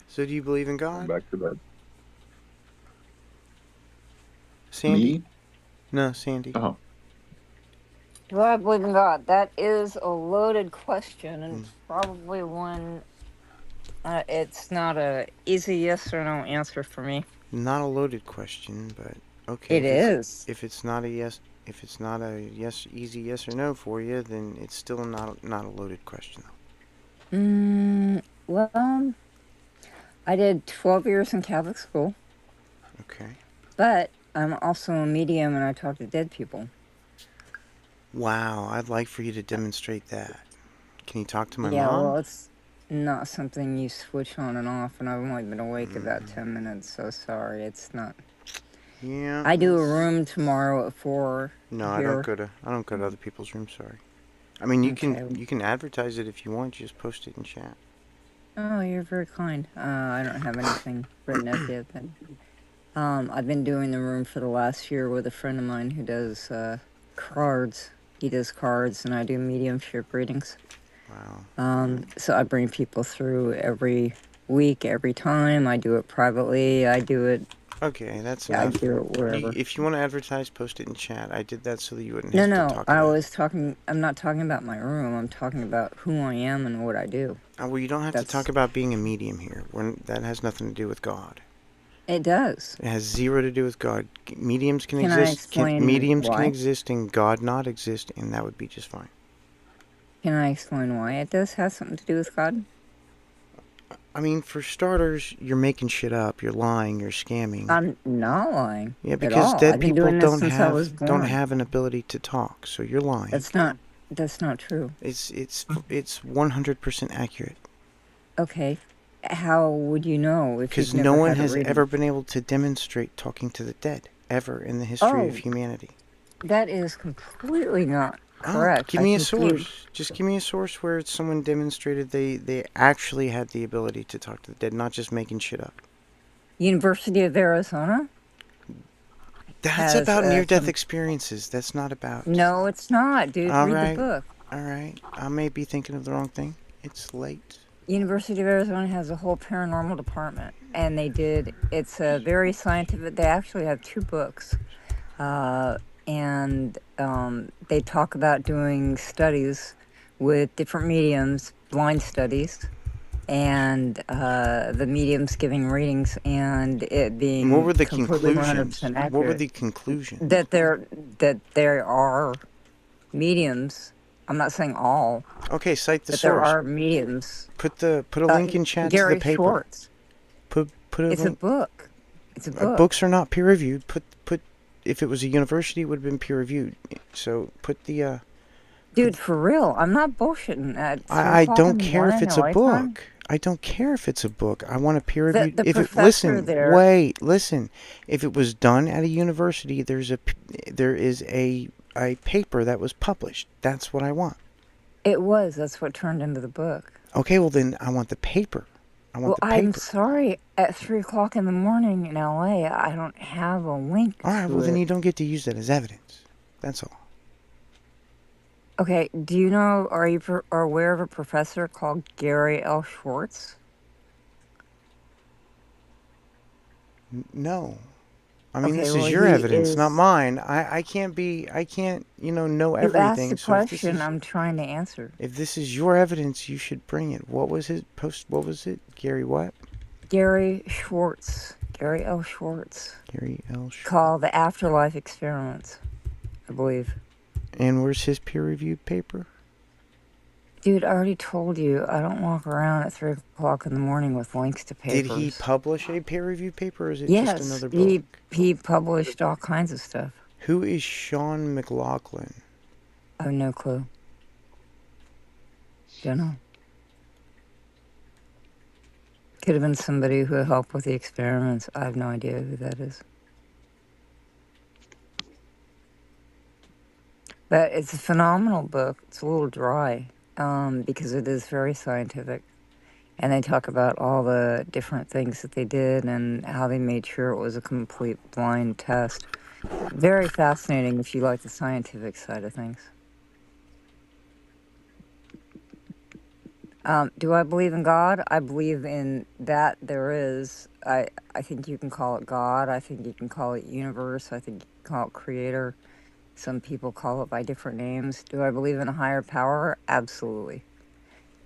So, do you believe in God, Back to that. Sandy? Me? No, Sandy. Oh, Do I believe in God? That is a loaded question and probably one. It's not a easy yes or no answer for me. Not a loaded question, but okay. It is. If it's not a yes, easy yes or no for you, then it's still not a loaded question. Well, I did 12 years in Catholic school, Okay. but I'm also a medium and I talk to dead people. Wow, I'd like for you to demonstrate that. Can you talk to my Yeah, mom? well, it's not something you switch on and off, and I've only been awake about 10 minutes, so sorry, it's not. Yeah. I do a room tomorrow at 4. No, I here. don't go to other people's rooms. Sorry. I mean, you Okay. can advertise it if you want. Just post it in chat. Oh, you're very kind. I don't have anything written up yet. But, I've been doing the room for the last year with a friend of mine who does cards. He does cards, and I do mediumship readings. Wow. So I bring people through every week, every time. I do it privately. I do it. Okay, that's I enough. do it wherever. If you want to advertise, post it in chat. I did that so that you wouldn't No, have to no. talk I about it. was talking. I'm not talking about my room. I'm talking about who I am and what I do. Well, you don't have to That's- talk about being a medium here. That has nothing to do with God. It does. It has zero to do with God. Mediums can Can I exist. explain Mediums why? can exist and God not exist, and that would be just fine. Can I explain why it does have something to do with God? I mean, for starters, you're making shit up. You're lying. You're scamming. I'm not lying. Yeah, at because all. dead I've been people doing this since I was don't born. have an ability to talk, so you're lying. That's not true. It's 100% accurate. Okay. How would you know if Because you've never no one had a has reading? ever been able to demonstrate talking to the dead ever in the history of Oh. humanity. That is completely not Oh, correct. give I me a think you- source. Just give me a source where someone demonstrated they actually had the ability to talk to the dead, not just making shit up. University of Arizona? That's Has, about near-death some- experiences. That's not about... No, it's not, dude. All Read right. the book. All right. I may be thinking of the wrong thing. It's late. University of Arizona has a whole paranormal department, and it's a very scientific. They actually have 2 books, and they talk about doing studies with different mediums, blind studies, and the mediums giving readings, and it And what being were the completely conclusions? 100% What were accurate. the conclusions? That there are mediums. I'm not saying all, Okay, cite the but there source. are mediums. Put a link in chat to the Gary paper. Schwartz. Put a It's a link. book. It's a book. Books are not peer reviewed. Put if it was a university, it would have been peer reviewed. So put the Dude, for real, I'm not bullshitting. At 3 I o'clock in don't the care if morning it's in a LA time, book. I don't care if it's a book. I want a peer reviewed. the If it professor listen, there. wait, listen. If it was done at a university, there is a paper that was published. That's what I want. It was. That's what turned into the book. Okay, well then I want the paper. I want Well, the I'm paper. sorry. At 3 o'clock in the morning in LA, I don't have a link All right, to well then it. you don't get to use that as evidence. That's all. Okay, do you know, are you aware of a professor called Gary L. Schwartz? No. I mean, Okay, this well, is your he evidence, not is. mine. I can't, know You asked everything. the So if question, I'm trying to answer. if this is your evidence, you should bring it. What was his post? What was it? Gary what? Gary Schwartz, Gary L. Schwartz, Gary L. called The Afterlife Experiments, I believe. And where's his peer-reviewed paper? Dude, I already told you, I don't walk around at 3 o'clock in the morning with links to Did he papers. publish a peer-reviewed paper, or is it just Yes, another book? he published all kinds of stuff. Who is Sean McLaughlin? I have no clue. Don't know. Could have been somebody who helped with the experiments. I have no idea who that is. But it's a phenomenal book. It's a little dry because it is very scientific. And they talk about all the different things that they did and how they made sure it was a complete blind test. Very fascinating if you like the scientific side of things. Do I believe in God? I believe in that there is. I think you can call it God. I think you can call it universe. I think you can call it creator. Some people call it by different names. Do I believe in a higher power? Absolutely.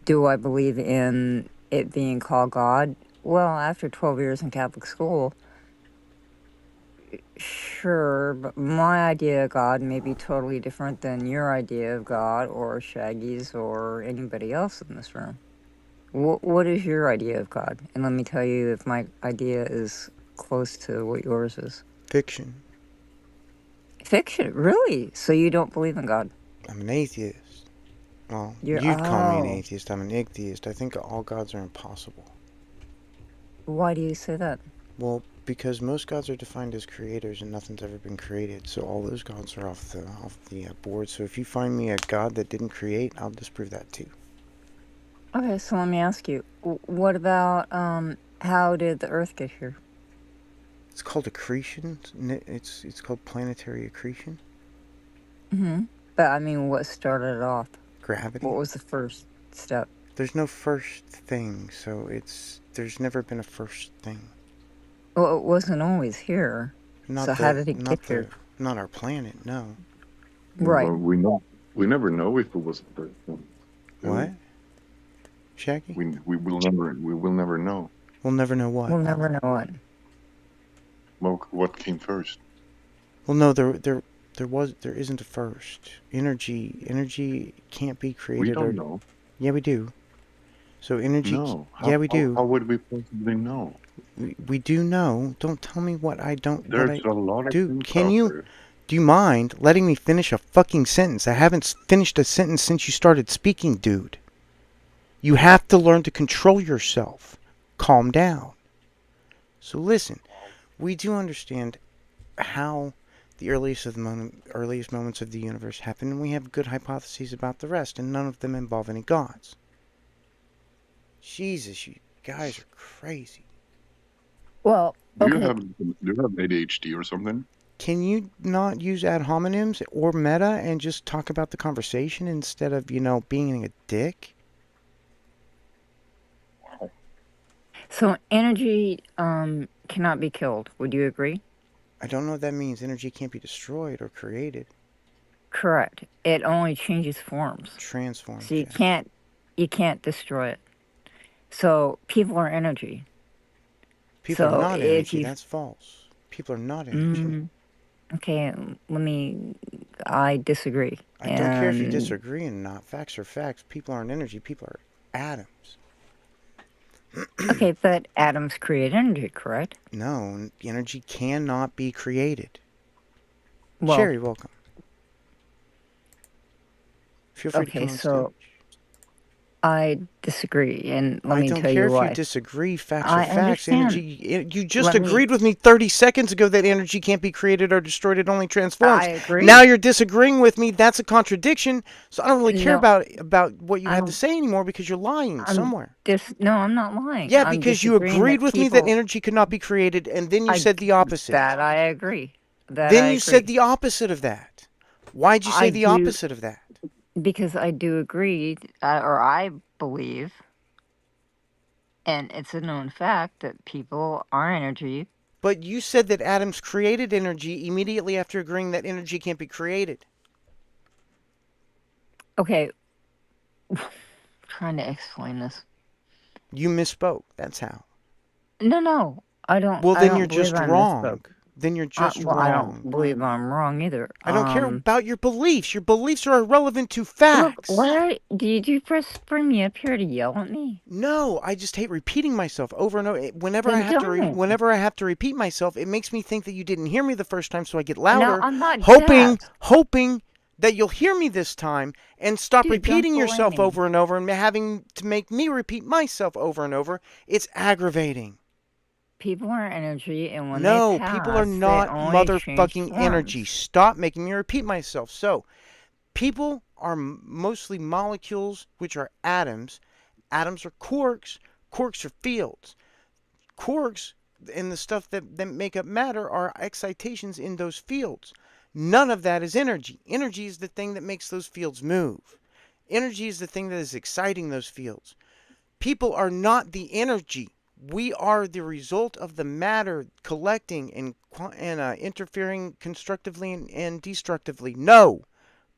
Do I believe in it being called God? Well, after 12 years in Catholic school, sure, but my idea of God may be totally different than your idea of God or Shaggy's or anybody else in this room. What is your idea of God? And let me tell you if my idea is close to what yours is. Fiction. Fiction? Really? So you don't believe in God? I'm an atheist. Well, You're you'd call me an oh. atheist. I'm an ichtheist. I think all gods are impossible. Why do you say that? Well, because most gods are defined as creators, and nothing's ever been created. So all those gods are off the board. So if you find me a god that didn't create, I'll disprove that too. Okay, so let me ask you, what about how did the Earth get here? It's called accretion. It's called planetary accretion. Mm-hmm. But I mean, what started it off? Gravity. What was the first step? There's no first thing, so there's never been a first thing. Well, it wasn't always here. Not So how did it get here? Not our planet, no. Right. Well, we never know if it was the first one. What? Shaggy? We will never know. We'll never know what. We'll never know what. Well, what came first? Well, no, there isn't a first. Energy can't be created. We don't know. Yeah, we do. So energy. No. Yeah, we do. How would we possibly know? We do know. Don't tell me what I don't. There's a lot of do. things Can out you? there. Do you mind letting me finish a fucking sentence? I haven't finished a sentence since you started speaking, dude. You have to learn to control yourself. Calm down. So listen, we do understand how the earliest moments of the universe happened, and we have good hypotheses about the rest, and none of them involve any gods. Jesus, you guys are crazy. Well, Do okay. you have ADHD or something? Can you not use ad hominems or meta and just talk about the conversation instead of, being a dick? So energy cannot be killed. Would you agree? I don't know what that means. Energy can't be destroyed or created. Correct. It only changes forms. Transforms, So you yeah. can't destroy it. So people are energy. People are So not if energy. you That's false. People are not energy. okay, I disagree. I don't care if you And disagree or not. Facts are facts. People aren't energy. People are atoms. okay, but atoms create energy, correct? No, energy cannot be created. Well, Sherry, welcome. Feel free to okay, come on so stage. I disagree, and let I me don't tell care you if you why. disagree. Facts are I facts. understand. Energy. You just Let me. agreed with me 30 seconds ago that energy can't be created or destroyed. It only transforms. I agree. Now you're disagreeing with me. That's a contradiction. So I don't really care No, about what you had to I'm say anymore because you're lying somewhere. no, I'm not lying. Yeah, I'm because you disagreeing agreed that with me that people. energy could not be created, and then you I said the opposite. that I agree. That Then I you said agree. the opposite of that. Why'd you say I the do opposite of that? because I do agree, or I believe, and it's a known fact that people are energy. But you said that atoms created energy immediately after agreeing that energy can't be created. Okay, trying to explain this. You misspoke. That's how. No, I don't. Well, I then don't you're believe just I wrong. misspoke. Then you're just Well, I don't wrong. believe I'm wrong either. I don't care about your beliefs. Your beliefs are irrelevant to facts. Look, why did you press bring me up here to yell at me? No, I just hate repeating myself over and over. Whenever Then I have to, don't. whenever I have to repeat myself, it makes me think that you didn't hear me the first time, so I get No, louder, I'm not hoping deaf. that you'll hear me this time and stop Dude, don't repeating bully yourself me. over and over and having to make me repeat myself over and over. It's aggravating. People are energy, and when No, they pass, people are not they only change motherfucking energy. forms. Stop making me repeat myself. So, people are mostly molecules, which are atoms. Atoms are quarks. Quarks are fields. Quarks and the stuff that make up matter are excitations in those fields. None of that is energy. Energy is the thing that makes those fields move. Energy is the thing that is exciting those fields. People are not the energy. We are the result of the matter collecting and interfering constructively and destructively. No,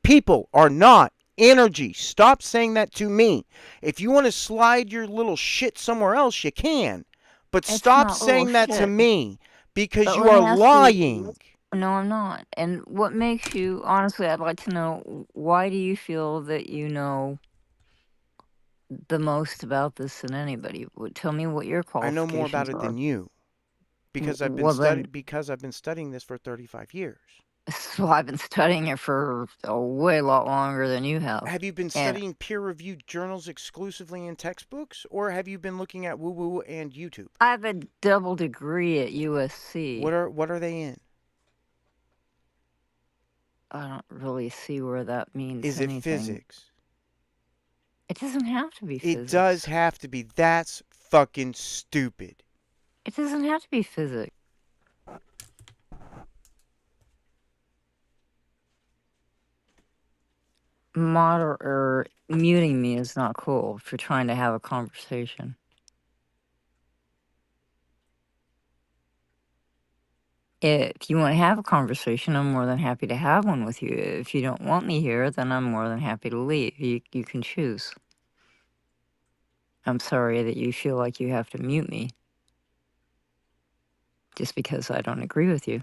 people are not energy. Stop saying that to me. If you want to slide your little shit somewhere else, you can. But It's stop not little saying that to shit. me because But you let are me ask lying. you. No, I'm not. And what makes you? Honestly, I'd like to know why do you feel that you know the most about this than anybody? Tell me what your I know more about qualifications it are. than you because I've Well, then, been studying this for 35 years. so I've been studying it for a way lot longer than you have. Have you been And studying peer-reviewed journals exclusively in textbooks, or have you been looking at woo-woo and YouTube? I have a double degree at USC. What are they in? I don't really see where that means Is anything. it physics? It doesn't have to be physics. It does have to be. That's fucking stupid. It doesn't have to be physics. Muting me is not cool if you're trying to have a conversation. If you want to have a conversation, I'm more than happy to have one with you. If you don't want me here, then I'm more than happy to leave. You can choose. I'm sorry that you feel like you have to mute me just because I don't agree with you.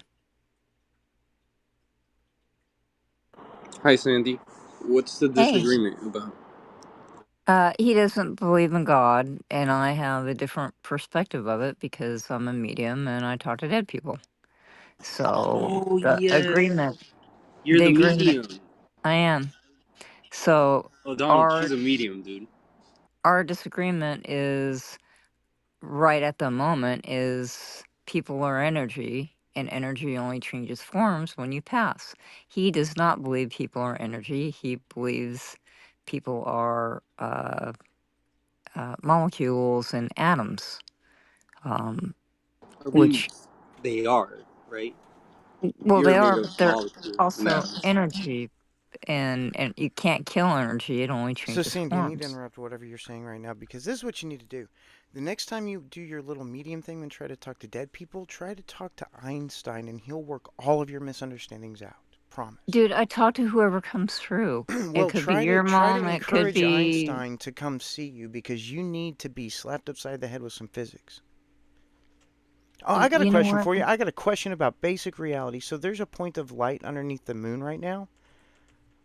Hi, Sandy. What's the Hey. disagreement about? He doesn't believe in God, and I have a different perspective of it because I'm a medium and I talk to dead people. So Oh, the yes. agreement, You're the agreement, medium. I am. So Oh, Donald, she's a medium, dude. our disagreement is right at the moment is people are energy, and energy only changes forms when you pass. He does not believe people are energy. He believes people are molecules and atoms, which they are, right? well, You're they made are. of They're molecules and also atoms. energy. and you can't kill energy. It only So, changes Sandy, I need to forms. interrupt whatever you're saying right now because this is what you need to do. The next time you do your little medium thing and try to talk to dead people, try to talk to Einstein and he'll work all of your misunderstandings out. Promise. Dude, I talk to whoever comes through. Well, It could be try your to mom. It could encourage be. Einstein to come see you because you need to be slapped upside the head with some physics. Oh, I got a You know question what? for you. I got a question about basic reality. So there's a point of light underneath the moon right now.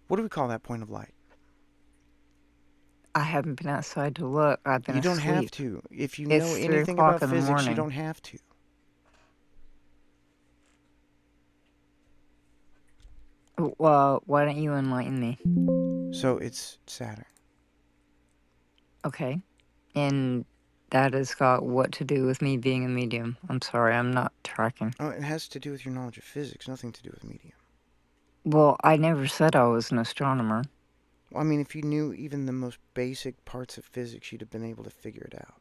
What do we call that point of light? I haven't been outside to look. I've been You don't have asleep. to. If you It's know 3 anything o'clock about in the physics, you morning. don't have to. Well, why don't you enlighten me? So it's Saturn. Okay. And that has got what to do with me being a medium? I'm sorry, I'm not tracking. Oh, it has to do with your knowledge of physics, nothing to do with medium. Well, I never said I was an astronomer. Well, I mean, if you knew even the most basic parts of physics, you'd have been able to figure it out.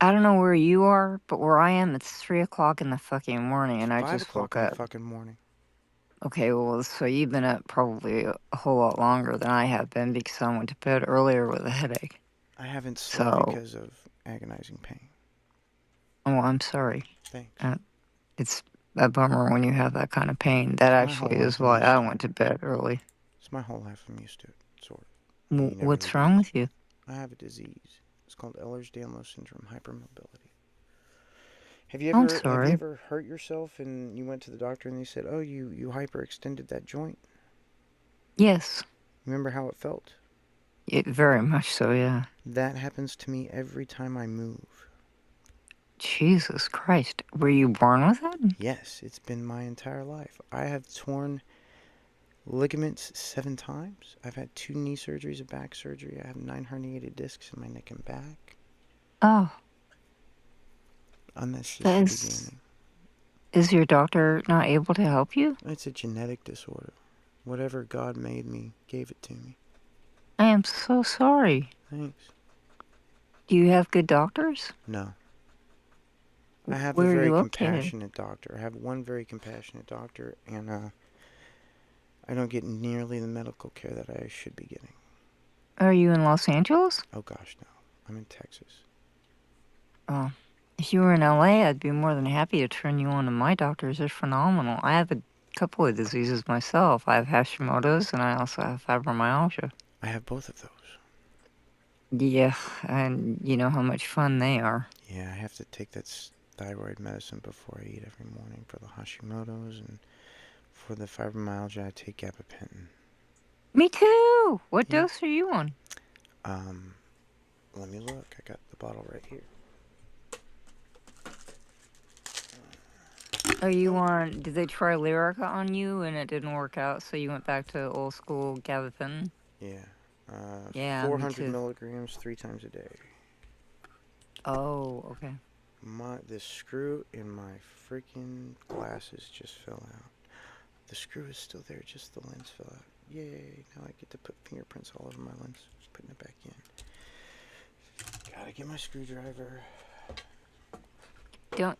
I don't know where you are, but where I am, it's 3 o'clock in the fucking morning, and I 5 just o'clock woke in the up. fucking morning. Okay, well, so you've been up probably a whole lot longer than I have been because I went to bed earlier with a headache. I haven't slept So, because of agonizing pain. oh, I'm sorry. Thanks. It's a bummer when you have that kind of pain. That My whole actually is life I'm why used I to went it. to bed early. It's my whole life I'm used to it, sort of. You never What's leave wrong it. with you? I have a disease. It's called Ehlers-Danlos syndrome, hypermobility. Have you I'm ever sorry. hurt yourself and you went to the doctor and they said, "Oh, you hyperextended that joint"? Yes, Remember how it felt? very much so, yeah. That happens to me every time I move. Jesus Christ. Were you born with it? Yes, it's been my entire life. I have torn ligaments 7 times. I've had 2 knee surgeries, a back surgery. I have 9 herniated discs in my neck and back. Oh, And that's just that the is. beginning. Is your doctor not able to help you? It's a genetic disorder. Whatever God made me gave it to me. I am so sorry. Thanks. Do you have good doctors? No. I have Where a are very you located? compassionate doctor. I have one very compassionate doctor, and I don't get nearly the medical care that I should be getting. Are you in Los Angeles? Oh gosh, no. I'm in Texas. Oh, if you were in LA, I'd be more than happy to turn you on to my doctors. They're phenomenal. I have a couple of diseases myself. I have Hashimoto's and I also have fibromyalgia. I have both of those. Yeah, and you know how much fun they are. Yeah, I have to take that thyroid medicine before I eat every morning for the Hashimoto's, and for the fibromyalgia I take gabapentin. Me too! What Yeah. dose are you on? Let me look. I got the bottle right here. Are you on, did they try Lyrica on you and it didn't work out, so you went back to old school gabapentin? Yeah. Yeah, me 400 too. milligrams 3 times a day. Oh, okay. This screw in my freaking glasses just fell out. The screw is still there, just the lens fell out. Yay, now I get to put fingerprints all over my lens. Just putting it back in. Gotta get my screwdriver. Can't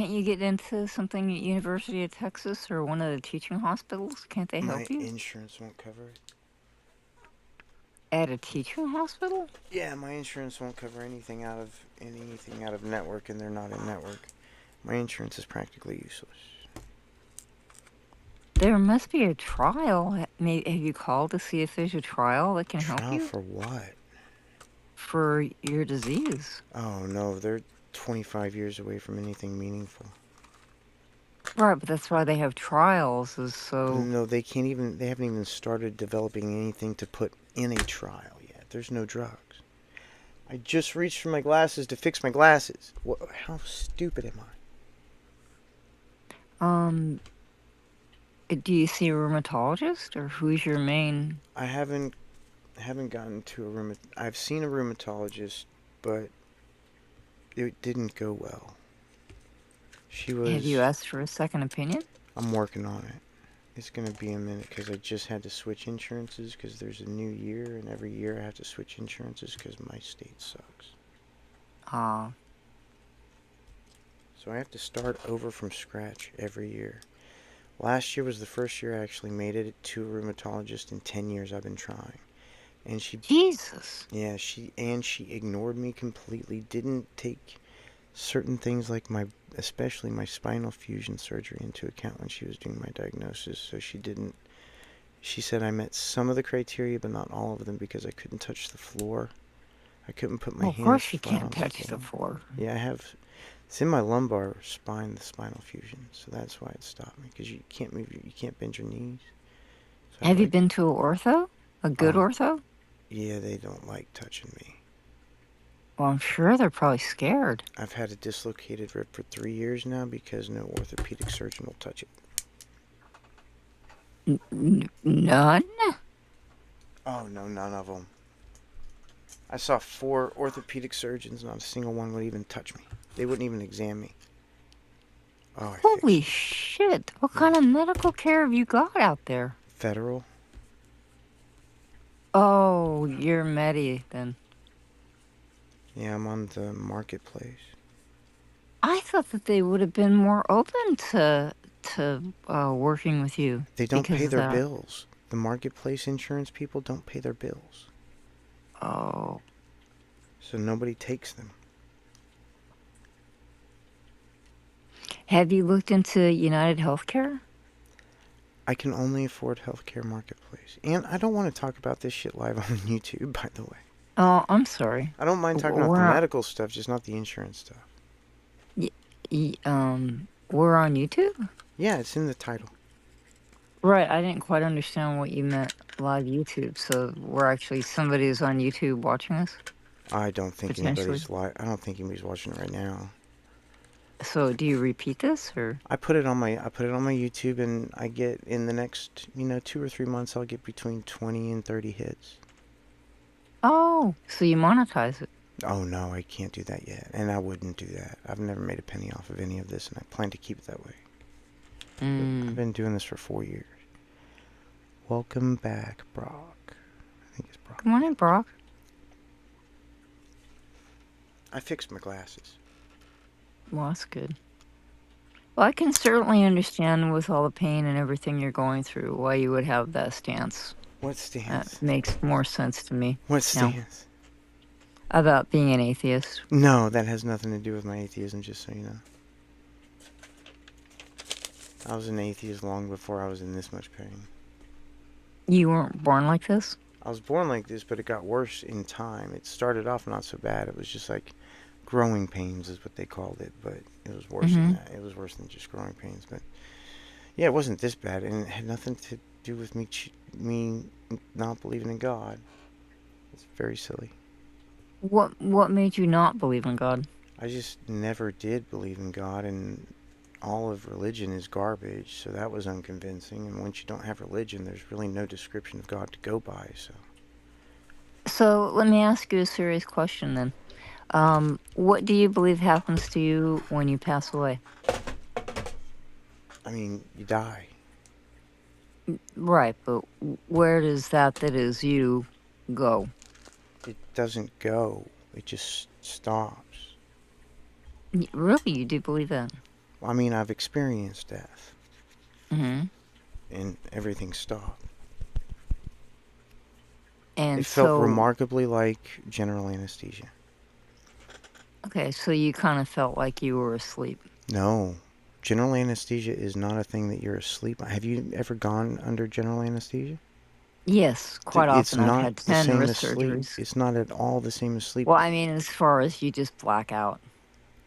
you get into something at University of Texas or one of the teaching hospitals? Can't they My help you? insurance won't cover it. At a teaching hospital? Yeah, my insurance won't cover anything out of network, and they're not in network. My insurance is practically useless. There must be a trial. Have you called to see if there's a trial that can help Trial you for what? for your disease? Oh no, they're 25 years away from anything meaningful. Right, but that's why they have trials, is so. No, they haven't even started developing anything to put in a trial yet. There's no drugs. I just reached for my glasses to fix my glasses. How stupid am I? Do you see a rheumatologist, or who's your main? I haven't gotten to I've seen a rheumatologist, but it didn't go well. Have you asked for a second opinion? I'm working on it. It's going to be a minute because I just had to switch insurances because there's a new year, and every year I have to switch insurances because my state sucks. So I have to start over from scratch every year. Last year was the first year I actually made it to a rheumatologist in 10 years I've been trying. And Jesus. she ignored me completely, didn't take certain things like especially my spinal fusion surgery into account when she was doing my diagnosis. So she said I met some of the criteria, but not all of them, because I couldn't touch the floor. I couldn't put my Well, of hands course you flat can't on touch the floor. Yeah, it's in my lumbar spine, the spinal fusion, so that's why it stopped me, because you can't bend your knees. So Have you been to an ortho? A good ortho? Yeah, they don't like touching me. Well, I'm sure they're probably scared. I've had a dislocated rib for 3 years now because no orthopedic surgeon will touch it. None? Oh, no, none of them. I saw 4 orthopedic surgeons, not a single one would even touch me. They wouldn't even examine me. Oh, Holy shit. What kind of medical care have you got out there? Federal? Oh, you're Medi then. Yeah, I'm on the marketplace. I thought that they would have been more open to working with you. They don't because pay of their that. bills. The marketplace insurance people don't pay their bills. Oh. So nobody takes them. Have you looked into United Healthcare? I can only afford Healthcare Marketplace. And I don't want to talk about this shit live on YouTube, by the way. Oh, I'm sorry. I don't mind talking about the medical stuff, just not the insurance stuff. We're on YouTube? Yeah, it's in the title. Right, I didn't quite understand what you meant live YouTube. So we're actually somebody is on YouTube watching us? I don't think Potentially. I don't think anybody's watching it right now. So do you repeat this or? I put it on my YouTube, and I get in the next 2 or 3 months I'll get between 20 and 30 hits. Oh, so you monetize it? Oh no, I can't do that yet, and I wouldn't do that. I've never made a penny off of any of this, and I plan to keep it that way. I've been doing this for 4 years. Welcome back, Brock. I think it's Brock. Good morning, Brock. I fixed my glasses. Well, that's good. Well, I can certainly understand with all the pain and everything you're going through why you would have that stance. What stance? That makes more sense to me. What now. stance? About being an atheist. No, that has nothing to do with my atheism, just so you know. I was an atheist long before I was in this much pain. You weren't born like this? I was born like this, but it got worse in time. It started off not so bad. It was just like growing pains is what they called it, but it was worse than that. It was worse than just growing pains. But yeah, it wasn't this bad, and it had nothing to do with me not believing in God. It's very silly. What made you not believe in God? I just never did believe in God, and all of religion is garbage, so that was unconvincing. And once you don't have religion, there's really no description of God to go by. So let me ask you a serious question then. What do you believe happens to you when you pass away? I mean, you die. Right, but where does that is you go? It doesn't go. It just stops. Really, you do believe that? I mean, I've experienced death. Mm-hmm. And everything stopped. And it felt remarkably like general anesthesia. Okay, so you kind of felt like you were asleep. No. General anesthesia is not a thing that you're asleep. Have you ever gone under general anesthesia? Yes, quite often. I've had 10 wrist surgeries. It's not at all the same as sleep. Well, I mean, as far as you just black out.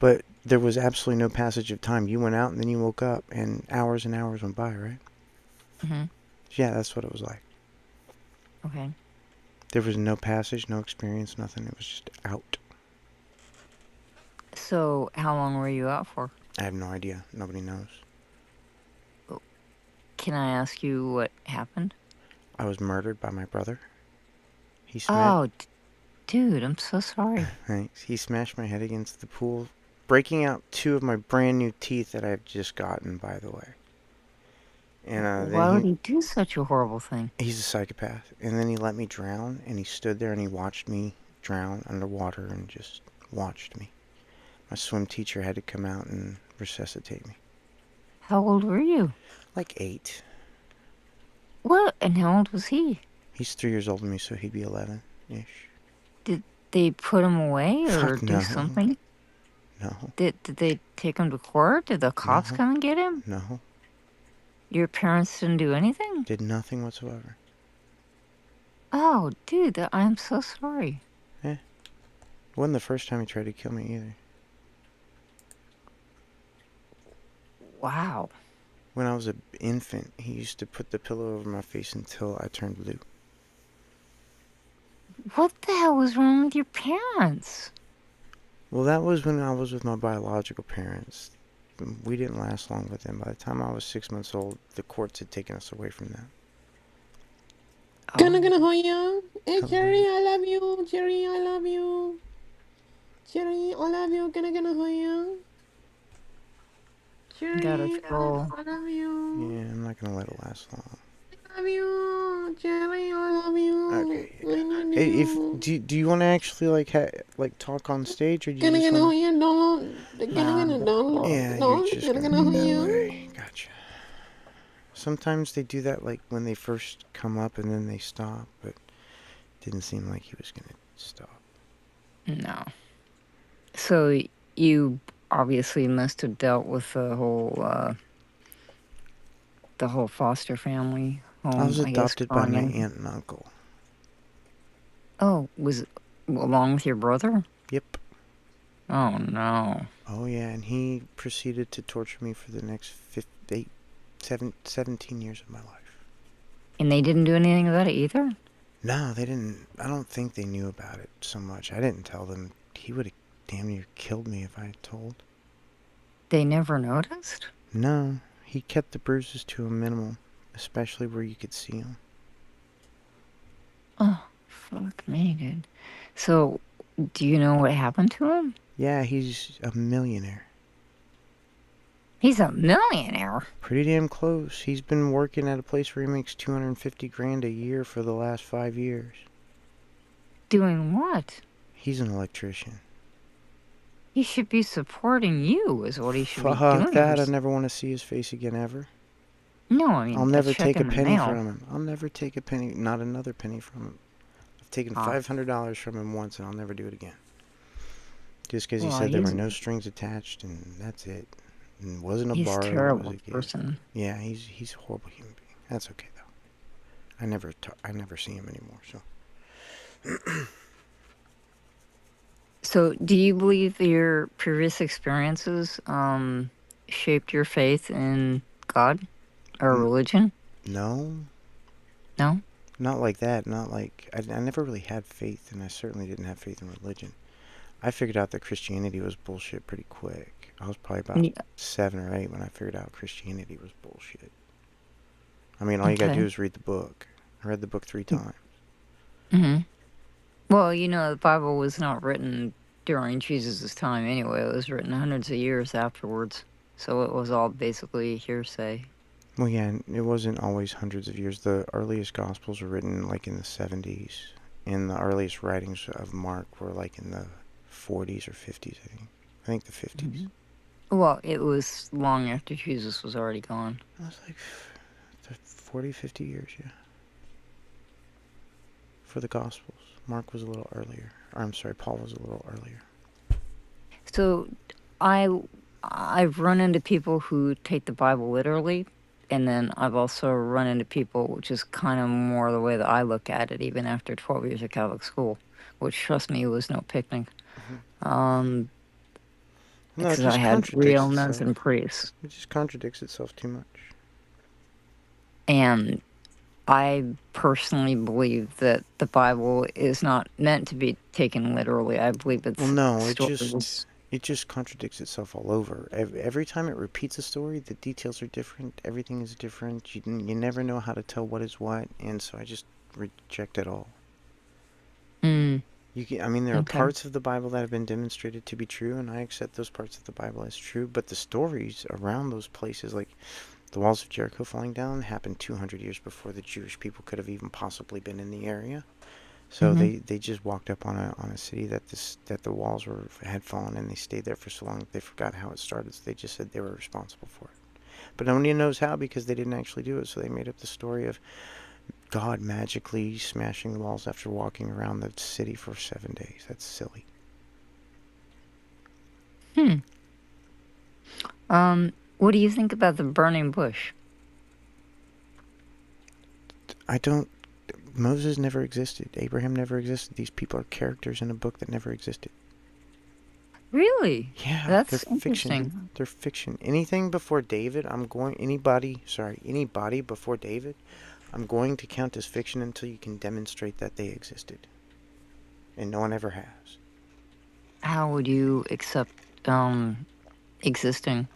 But there was absolutely no passage of time. You went out and then you woke up, and hours went by, right? Mm-hmm. Yeah, that's what it was like. Okay. There was no passage, no experience, nothing. It was just out. So, how long were you out for? I have no idea. Nobody knows. Can I ask you what happened? I was murdered by my brother. Dude, I'm so sorry. Thanks. He smashed my head against the pool, breaking out 2 of my brand new teeth that I've just gotten, by the way. And why would he do such a horrible thing? He's a psychopath. And then he let me drown, and he stood there and he watched me drown underwater and just watched me. My swim teacher had to come out and resuscitate me. How old were you? Like 8. What? And how old was he? He's 3 years older than me, so he'd be 11-ish. Did they put him away or Fuck do no. something? No. Did they take him to court? Did the cops No. come and get him? No. Your parents didn't do anything? Did nothing whatsoever. Oh, dude, I'm so sorry. It wasn't the first time he tried to kill me either. Wow. When I was an infant, he used to put the pillow over my face until I turned blue. What the hell was wrong with your parents? Well, that was when I was with my biological parents. We didn't last long with them. By the time I was 6 months old, the courts had taken us away from them. Oh, Gonna hoya. Hey Come Jerry, on. I love you. Jerry, I love you. Jerry, I love you. Gonna hoya. Jerry, gotta go. I love you. Yeah, I'm not gonna let it last long. I love you. Jerry, I love you. Okay. I need Hey, you. do you want to actually like talk on stage, or do you Gonna just want? hoya. Don't. Gonna don't. Yeah, you're Don't. just gonna Gonna be that hoya. way. Gotcha. Sometimes they do that, like when they first come up, and then they stop. But didn't seem like he was gonna stop. No. So you obviously must have dealt with the whole foster family home. I was I guess, adopted by my growing up. aunt and uncle. Oh, was along with your brother? Yep. Oh no. Oh yeah, and he proceeded to torture me for the next 17 years of my life. And they didn't do anything about it either? No, they didn't. I don't think they knew about it so much. I didn't tell them. He would have damn near killed me if I had told. They never noticed? No, he kept the bruises to a minimum, especially where you could see them. Oh, fuck me, dude. So, do you know what happened to him? Yeah, he's a millionaire. He's a millionaire. Pretty damn close. He's been working at a place where he makes $250,000 a year for the last 5 years. Doing what? He's an electrician. He should be supporting you, is what he should be Fuck doing. that. I never want to see his face again ever. No, I mean, I'll a never check take a in the penny mail. from him. I'll never take a penny, not another penny from him. I've taken $500 from him once, and I'll never do it again. Just because he Well, said there were he's- no strings attached, and that's it. And it wasn't a He's a borrow. It terrible was a gift. person. Yeah, he's a horrible human being. That's okay though. I never see him anymore. So. So, do you believe that your previous experiences shaped your faith in God or religion? No. No? Not like that. Not like I never really had faith, and I certainly didn't have faith in religion. I figured out that Christianity was bullshit pretty quick. I was probably about Yeah. 7 or 8 when I figured out Christianity was bullshit. I mean, all you gotta Okay. do is read the book. I read the book 3 times. Mm-hmm. Well, you know, the Bible was not written during Jesus' time anyway. It was written hundreds of years afterwards. So it was all basically hearsay. Well, yeah, and it wasn't always hundreds of years. The earliest Gospels were written like in the 70s, and the earliest writings of Mark were like in the 40s or 50s, I think. I think the 50s. Well, it was long after Jesus was already gone. I was like 40, 50 years, yeah. For the Gospels. Mark was a little earlier. Or I'm sorry, Paul was a little earlier. So I've run into people who take the Bible literally, and then I've also run into people, which is kind of more the way that I look at it, even after 12 years of Catholic school, which, trust me, was no picnic. No, it Because just I had contradicts real nuns itself. and priests. It just contradicts itself too much. And I personally believe that the Bible is not meant to be taken literally. I believe it's Well, no, stories. it just contradicts itself all over. Every time it repeats a story, the details are different. Everything is different. You never know how to tell what is what, and so I just reject it all. Mm. I mean, there are Okay. parts of the Bible that have been demonstrated to be true, and I accept those parts of the Bible as true. But the stories around those places, like the walls of Jericho falling down, happened 200 years before the Jewish people could have even possibly been in the area. So they just walked up on a city that the walls had fallen, and they stayed there for so long that they forgot how it started. So they just said they were responsible for it. But nobody knows how because they didn't actually do it, so they made up the story of God magically smashing the walls after walking around the city for 7 days. That's silly. What do you think about the burning bush? Moses never existed. Abraham never existed. These people are characters in a book that never existed. Really? Yeah, That's they're fiction. interesting. They're fiction. Anything before David, anybody before David, I'm going to count as fiction until you can demonstrate that they existed. And no one ever has. How would you accept existing?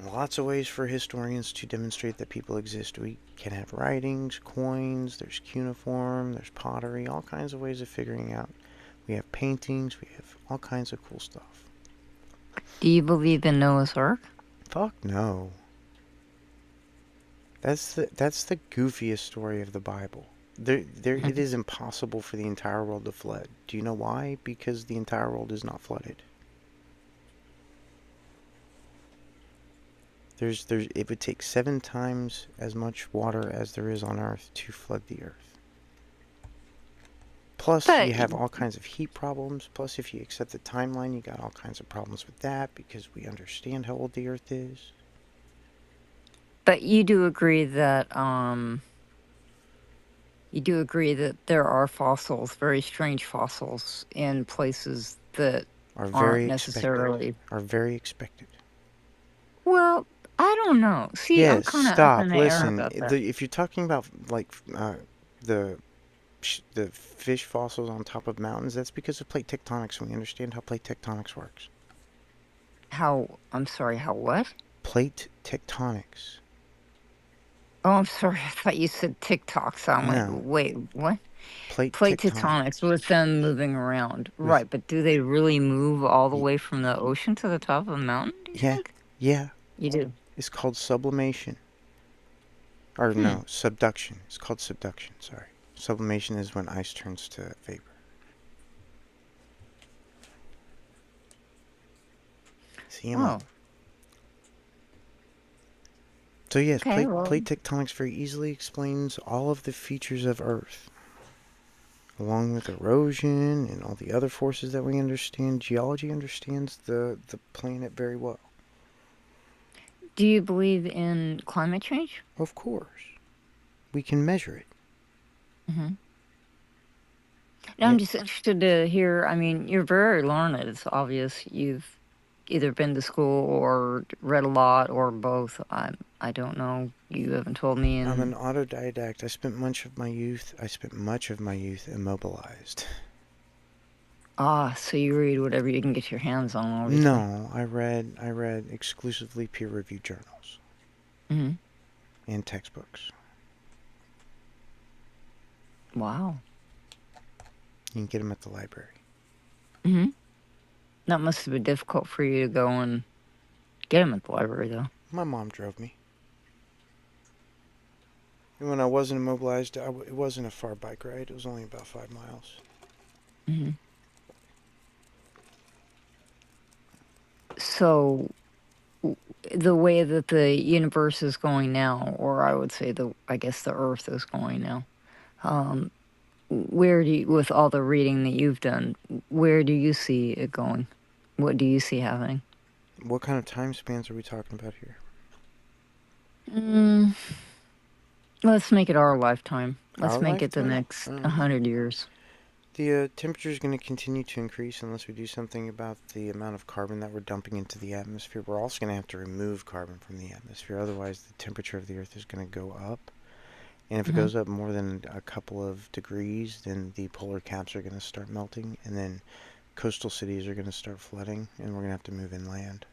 Lots of ways for historians to demonstrate that people exist. We can have writings, coins, there's cuneiform, there's pottery, all kinds of ways of figuring out. We have paintings, we have all kinds of cool stuff. Do you believe in Noah's Ark? Fuck no. That's the goofiest story of the Bible. It is impossible for the entire world to flood. Do you know why? Because the entire world is not flooded. It would take 7 times as much water as there is on Earth to flood the Earth. Plus, But- you have all kinds of heat problems. Plus, if you accept the timeline, you got all kinds of problems with that because we understand how old the Earth is. But you do agree that there are fossils, very strange fossils, in places that Are aren't very necessarily. expected. Are very expected. Well, I don't know. See, I'm Yes, kind of stop. up in the air Listen, about that. if you're talking about like the fish fossils on top of mountains, that's because of plate tectonics, and we understand how plate tectonics works. I'm sorry, how what? Plate tectonics. Oh, I'm sorry. I thought you said TikTok. So I'm No. like, wait, what? Plate tectonics with them moving around. Right, but do they really move all the way from the ocean to the top of a mountain? Do you think? Yeah. You do. It's called sublimation. Or no, subduction. It's called subduction, sorry. Sublimation is when ice turns to vapor. See him up. So yes, Okay, well- plate tectonics very easily explains all of the features of Earth. Along with erosion and all the other forces that we understand, geology understands the planet very well. Do you believe in climate change? Of course. We can measure it. Mm-hmm. I'm just interested to hear. I mean, you're very learned. It's obvious you've either been to school or read a lot or both. I don't know. You haven't told me. I'm an autodidact. I spent much of my youth immobilized. So you read whatever you can get your hands on. Obviously. No, I read exclusively peer-reviewed journals. Mm-hmm. And textbooks. Wow. You can get them at the library. Mm-hmm. That must have been difficult for you to go and get them at the library, though. My mom drove me. And when I wasn't immobilized, it wasn't a far bike ride. It was only about 5 miles. Mm-hmm. So, the way that the universe is going now, or I would say I guess the Earth is going now, where do you, with all the reading that you've done, where do you see it going? What do you see happening? What kind of time spans are we talking about here? Let's make it our lifetime. Let's Our make it the lifetime? next 100 years. The temperature is going to continue to increase unless we do something about the amount of carbon that we're dumping into the atmosphere. We're also going to have to remove carbon from the atmosphere. Otherwise, the temperature of the Earth is going to go up. And if it goes up more than a couple of degrees, then the polar caps are going to start melting. And then coastal cities are going to start flooding. And we're going to have to move inland.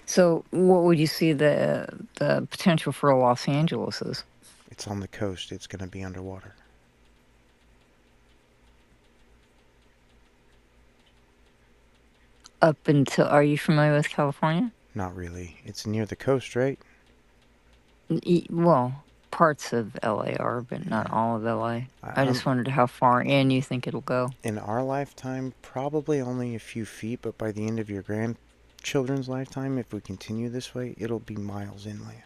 So, what would you see the potential for Los Angeles is? It's on the coast. It's going to be underwater. Up until, are you familiar with California? Not really. It's near the coast, right? Well, parts of LA are, but not all of LA. I just I'm, wondered how far in you think it'll go. in our lifetime, probably only a few feet, but by the end of your grandchildren's lifetime, if we continue this way, it'll be miles inland.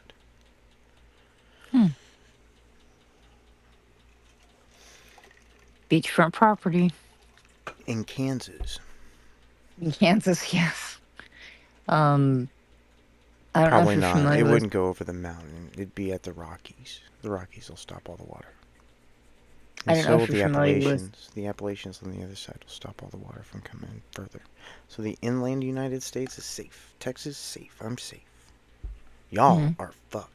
Beachfront property In Kansas. in Kansas, yes. I don't know if Probably you're not. It familiar with. wouldn't go over the mountain. It'd be at the Rockies. The Rockies will stop all the water. I And don't so know will if you're the familiar with. Appalachians. The Appalachians on the other side will stop all the water from coming in further. So the inland United States is safe. Texas, safe. I'm safe. Y'all are fucked.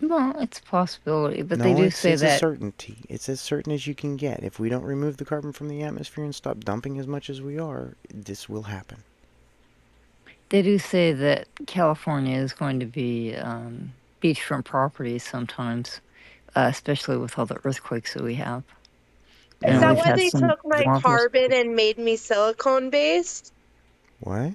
Well, it's a possibility, but they No, do it's say a that certainty. It's as certain as you can get. If we don't remove the carbon from the atmosphere and stop dumping as much as we are, this will happen. they do say that California is going to be beachfront property sometimes, especially with all the earthquakes that we have. Is And that we've why had they some took my marvelous. carbon and made me silicone based? What?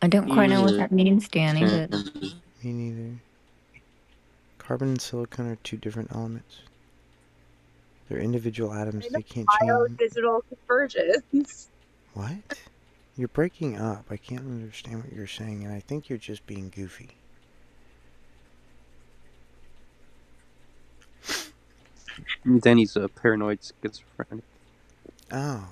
I don't quite know what that means, Danny, but Me neither. Carbon and silicon are two different elements. They're individual atoms. They can't change. Digital convergence. What? You're breaking up. I can't understand what you're saying, and I think you're just being goofy. Danny's a paranoid schizophrenic. Oh.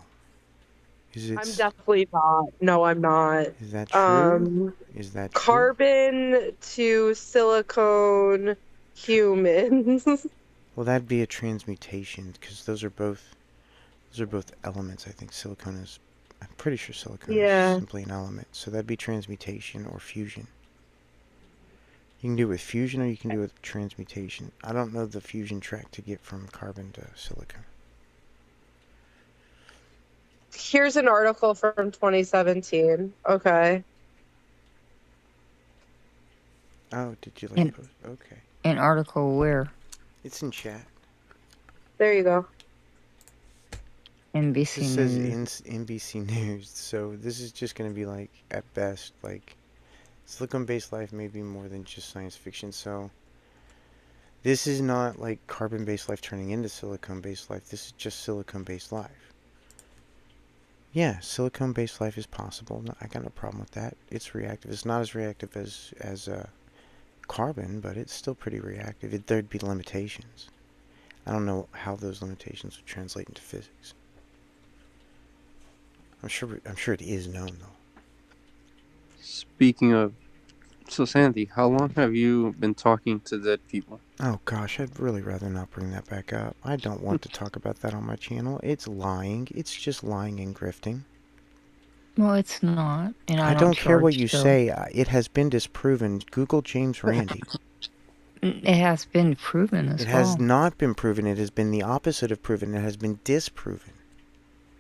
Is it? I'm definitely not. No, I'm not. Is that true? Is that true? Carbon to silicone humans. Well, that'd be a transmutation because those are both elements. I think silicon is. I'm pretty sure silicon is simply an element. So that'd be transmutation or fusion. You can do it with fusion or you can do it with transmutation. I don't know the fusion track to get from carbon to silicon. Here's an article from 2017. Okay. Oh, did you like post? Okay. An article where? It's in chat. There you go. NBC This News. says NBC News. So this is just going to be like, at best, like silicon-based life may be more than just science fiction. So this is not like carbon-based life turning into silicon-based life. This is just silicon-based life. Yeah, silicon-based life is possible. No, I got no problem with that. It's reactive. It's not as reactive as carbon, but it's still pretty reactive. There'd be limitations. I don't know how those limitations would translate into physics. I'm sure it is known though. Speaking of, so Sandy, how long have you been talking to dead people? Oh gosh, I'd really rather not bring that back up. I don't want to talk about that on my channel. It's lying. It's just lying and grifting. Well, it's not. And I don't care what charge you Joe. say. It has been disproven. Google James Randi. It has been proven as It well. has not been proven. It has been the opposite of proven. It has been disproven.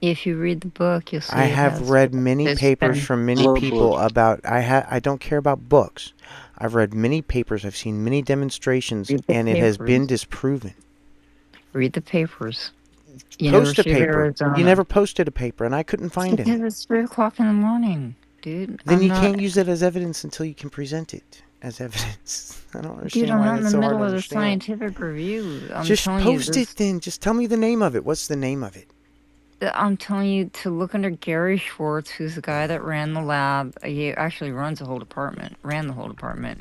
If you read the book, you'll see. I have read many papers from many people books. about. I don't care about books. I've read many papers. I've seen many demonstrations, and it has been disproven. Read the papers. Post a University of paper. Arizona. You never posted a paper, and I couldn't find it. Because it's 3 o'clock in the morning, dude. Then you can't use it as evidence until you can present it as evidence. I don't understand Dude, I'm why not in that's the so hard middle to of the understand. scientific review. I'm Just telling post you it then. Just tell me the name of it. What's the name of it? I'm telling you to look under Gary Schwartz, who's the guy that ran the lab. He actually ran the whole department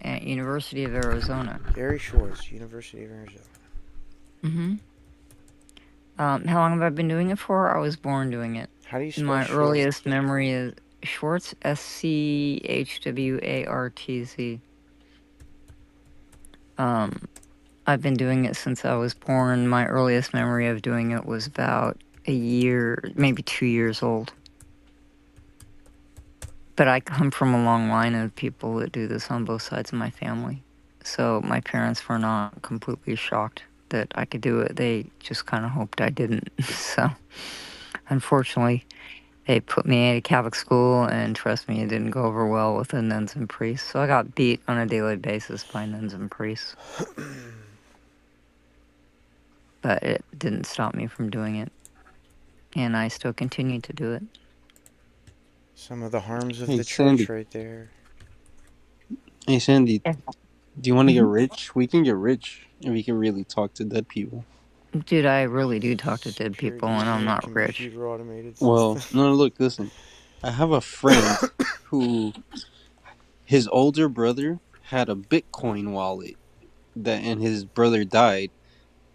at University of Arizona. Gary Schwartz, University of Arizona. Mm-hmm. How long have I been doing it for? I was born doing it. How do you spell My Schwartz? earliest memory is Schwartz, Schwartz. I've been doing it since I was born. My earliest memory of doing it was about a year, maybe 2 years old. But I come from a long line of people that do this on both sides of my family. So my parents were not completely shocked that I could do it. They just kind of hoped I didn't. So unfortunately, they put me at a Catholic school, and trust me, it didn't go over well with the nuns and priests. So I got beat on a daily basis by nuns and priests. But it didn't stop me from doing it. And I still continue to do it. Some of the harms of Hey, the Sandy. church right there. Hey, Sandy. Yeah. Do you want to get Mhm. rich? We can get rich if we can really talk to dead people. Dude, I really do talk to dead people, Security and I'm in a not rich. computer automated Well, system. no, look, listen. I have a friend who his older brother had a Bitcoin wallet and his brother died,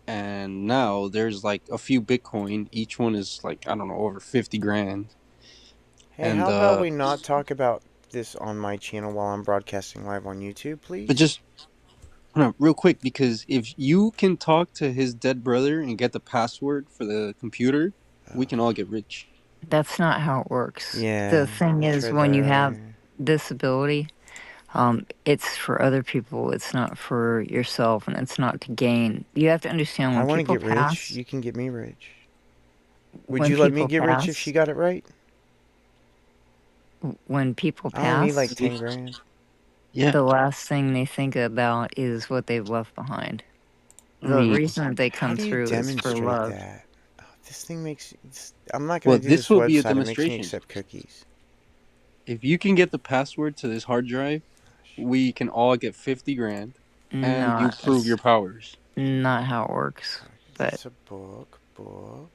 and now there's like a few Bitcoin. Each one is like, I don't know, over 50 grand. Hey, And how about we not talk about this on my channel while I'm broadcasting live on YouTube, please? but just no, real quick, because if you can talk to his dead brother and get the password for the computer, we can all get rich. That's not how it works. Yeah, The thing I is, tried when that you have earlier. disability, it's for other people. It's not for yourself, and it's not to gain. You have to understand I when want to people get rich. pass. You can get me rich. Would When you let me people get rich if she pass, got it right? when people I only need like pass, 10 grand. Yeah, the last thing they think about is what they've left behind. I The mean, reason that they How come do you through is for demonstrate love. that? Oh, this thing makes... I'm not well, going to do this this will be a website. It makes me demonstration. accept cookies. If you can get the password to this hard drive, we can all get 50 grand, and you Not, prove your powers. not how it works. But It's a book. but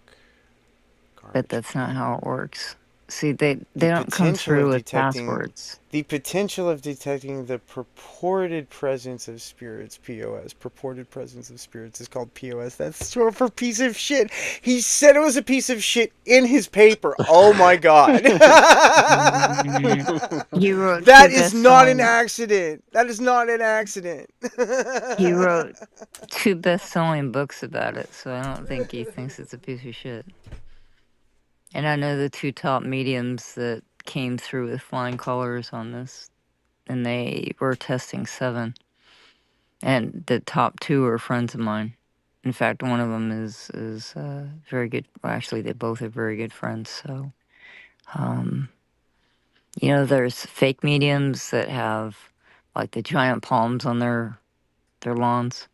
Garbage that's not can. how it works. See, they The don't come potential through of with detecting... passwords. The potential of detecting the purported presence of spirits, POS. Purported presence of spirits is called POS. That's short for piece of shit. He said it was a piece of shit in his paper. Oh my god. He wrote That two is not an best-selling. accident. That is not an accident. He wrote two best-selling books about it, so I don't think he thinks it's a piece of shit. And I know the two top mediums that came through with flying colors on this, and they were testing 7. And the top 2 are friends of mine. In fact, one of them is very good. Well, actually, they both are very good friends. So, there's fake mediums that have like the giant palms on their lawns,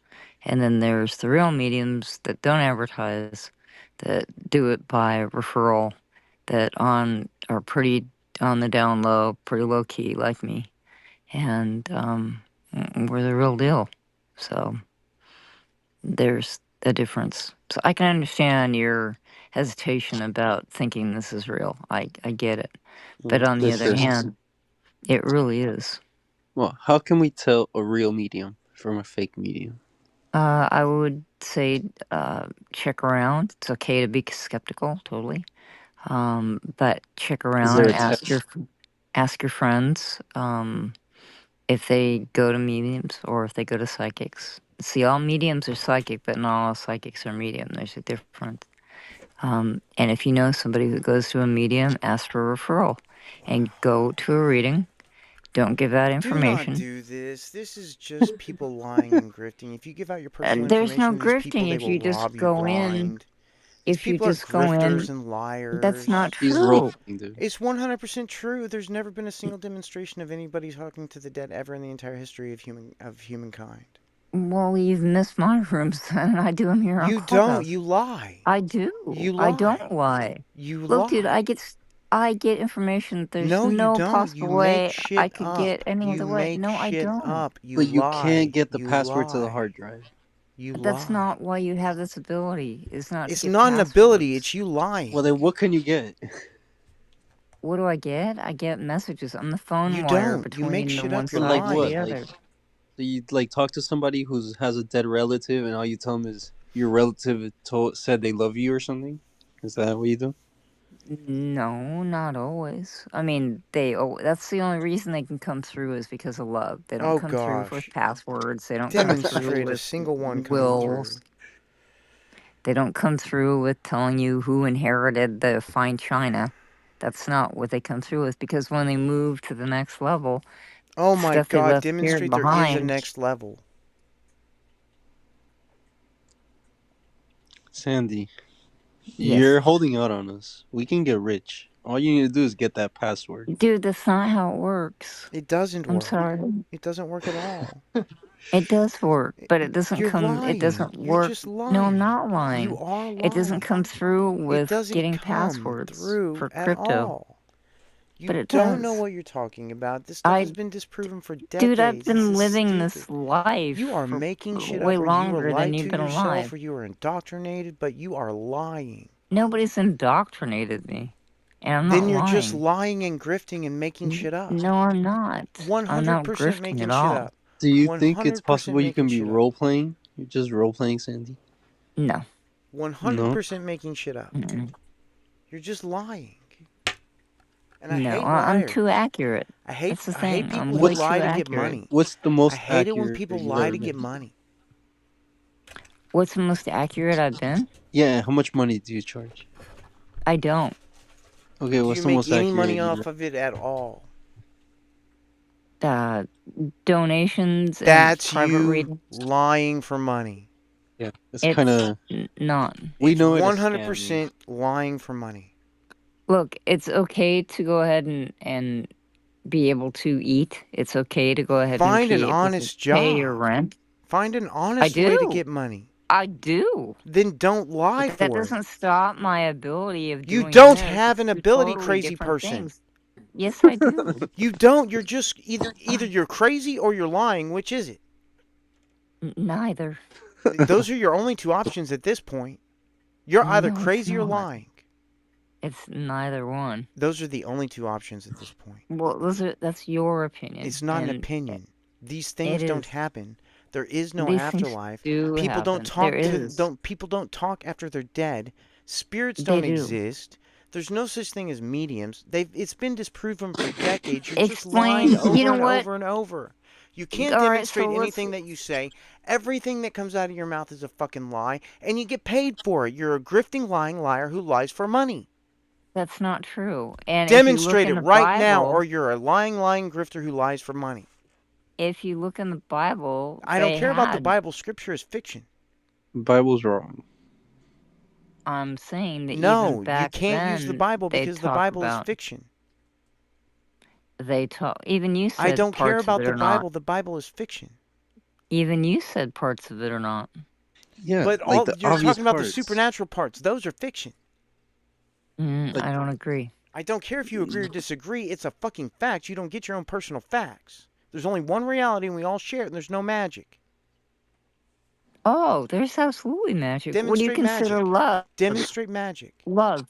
and then there's the real mediums that don't advertise, that do it by referral, that are pretty on the down low, pretty low key, like me, and we're the real deal. So there's a difference. So I can understand your hesitation about thinking this is real. I get it. But on the This other is. hand, it really is. Well, how can we tell a real medium from a fake medium? I would say check around. It's okay to be skeptical, totally. But check Is there around. a test? Ask your friends if they go to mediums or if they go to psychics. See, all mediums are psychic, but not all psychics are medium. There's a difference. And if you know somebody who goes to a medium, ask for a referral and go to a reading. Don't give out Do not information. do this. This is just people lying and grifting. If you give out your personal There's no information to these people, grifting they if will you just rob you go in. blind. These If you people are just go in, grifters and liars. that's not He's true. rolling, dude. It's 100% true. There's never been a single demonstration of anybody talking to the dead ever in the entire history of humankind. Well, you've missed my rooms, and I do them here on You don't. Clubhouse. You lie. I do. You I lie. don't lie. You Look, lie. dude, I get information that there's No, you no don't. possible You way make shit I could up. get any You other way. make No, I shit don't. up. You But you lie. can't get the You password to the lie. hard drive. You That's lie. not why you have this ability. It's not. It's to get not an ability. passwords. It's you lying. Well, then what can you get? What do I get? I get messages. I'm the phone You wire don't. You make between the shit one up. You're But like side to what? the lying. other. So you like talk to somebody who has a dead relative, and all you tell them is your relative said they love you or something? Is that what you do? No, not always. I mean, that's the only reason they can come through is because of love. They don't Oh come through with gosh. passwords. They don't come through Demonstrate a with single one coming wills. through. They don't come through with telling you who inherited the fine china. That's not what they come through with, because when they move to the next level, Oh my stuff they god, left here demonstrate there is a behind. next level. Sandy, Yes. you're holding out on us. We can get rich. All you need to do is get that password. Dude, that's not how it works. It doesn't I'm work. sorry. It doesn't work at all. It does work, but it doesn't You're come. lying. It doesn't You're work. just lying. No, I'm not lying. You are lying. It doesn't come through It with doesn't getting come passwords through for at crypto. all. You But it don't know does. what you're talking about. This stuff has I, been disproven for decades. dude, I've This been is living this stupid. life You are for making shit way up, or you are longer than lied you've to been yourself, alive. or you are indoctrinated, but you are lying. Nobody's indoctrinated me. And I'm Then not you're just lying. lying and grifting and making shit up. No, I'm not. I'm not 100% grifting making at shit all. up. Do you think it's 100% possible you can making be shit up. role playing? You're just role playing, Sandy. No. 100% making shit up. Mm-mm. You're just lying. And I No, hate I'm liars. too accurate. I hate That's the I hate thing. people I'm who way lie too to get accurate. money. What's the I most hate it when accurate people you've lie ever to get been? money. What's the most accurate I've been? Yeah, how much money do you charge? I don't. Okay, Do what's you the make most any accurate money you've off ever? of it at all? Donations and That's private you readings. lying for money. Yeah, it's It's kind of. not. We It's know it as scamming. 100% lying for money. Look, it's okay to go ahead and be able to eat. It's okay to go ahead and Find an be able to honest pay your job. rent. Find an I honest way to do. get money. I do. Then don't lie But that for it. doesn't stop my ability of You doing don't this. have It's an two ability, totally crazy different person. things. Yes, I do. You don't. You're just either you're crazy or you're lying. Which is it? Neither. Those are your only two options at this point. You're either No, it's crazy or not. lying. It's neither one. Those are the only two options at this point. Well, that's your opinion. It's not an and opinion. These things it don't is. happen. There is no These things afterlife. do People don't happen. talk There to is. people don't talk after they're dead. Spirits They don't do. exist. There's no such thing as mediums. It's been disproven for decades. You're just Explain. lying over You know and what? over and over. You can't All right, demonstrate so let's. anything that you say. Everything that comes out of your mouth is a fucking lie, and you get paid for it. You're a grifting, lying liar who lies for money. That's not true. And if you look Demonstrate it in the right now, Bible, or you're a lying grifter who lies for money. if you look in the Bible, I don't they care about the had. Bible. Scripture is fiction. Bible's wrong. I'm saying that No, even back you can't use the then, Bible they because the talk Bible is about. fiction. They talk. Even you I said don't care parts of about it the or not. Bible. The Bible is fiction. Even you said parts of it or not. Yeah, But like all the you're obvious talking about the parts. supernatural parts. Those are fiction. Like- I don't agree. I don't care if you agree or disagree. It's a fucking fact. You don't get your own personal facts. There's only one reality, and we all share it, and there's no magic. Oh, there's absolutely magic. What do you Demonstrate consider magic. love? Demonstrate magic. Love.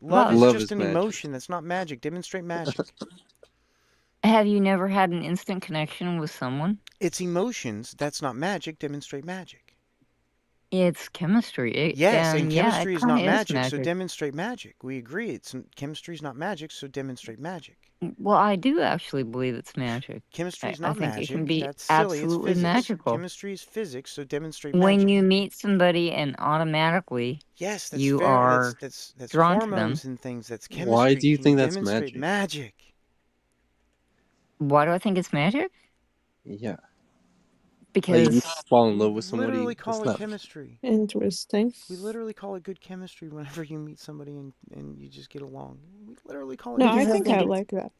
Love is Love just is an magic. emotion. That's not magic. Demonstrate magic. Have you never had an instant connection with someone? It's emotions. That's not magic. Demonstrate magic. It's chemistry. Yes, and Yeah, chemistry it is not kinda magic, so demonstrate magic. We agree. Chemistry is not magic, so demonstrate magic. Well, I do actually believe it's magic. Chemistry is I not think magic. it can be That's silly. absolutely It's physics. magical. Chemistry is physics, so demonstrate When magic. you meet somebody and automatically Yes, that's you fair. are That's drawn to them. hormones and things. That's chemistry. Why do you Can think that's demonstrate magic? Why do I think it's magic? Yeah. Because Like you fall in love with somebody. Literally That's call it not. chemistry. Interesting. We literally call it good chemistry whenever you meet somebody and you just get along. We literally call it No, Because I I think think I it's- like that.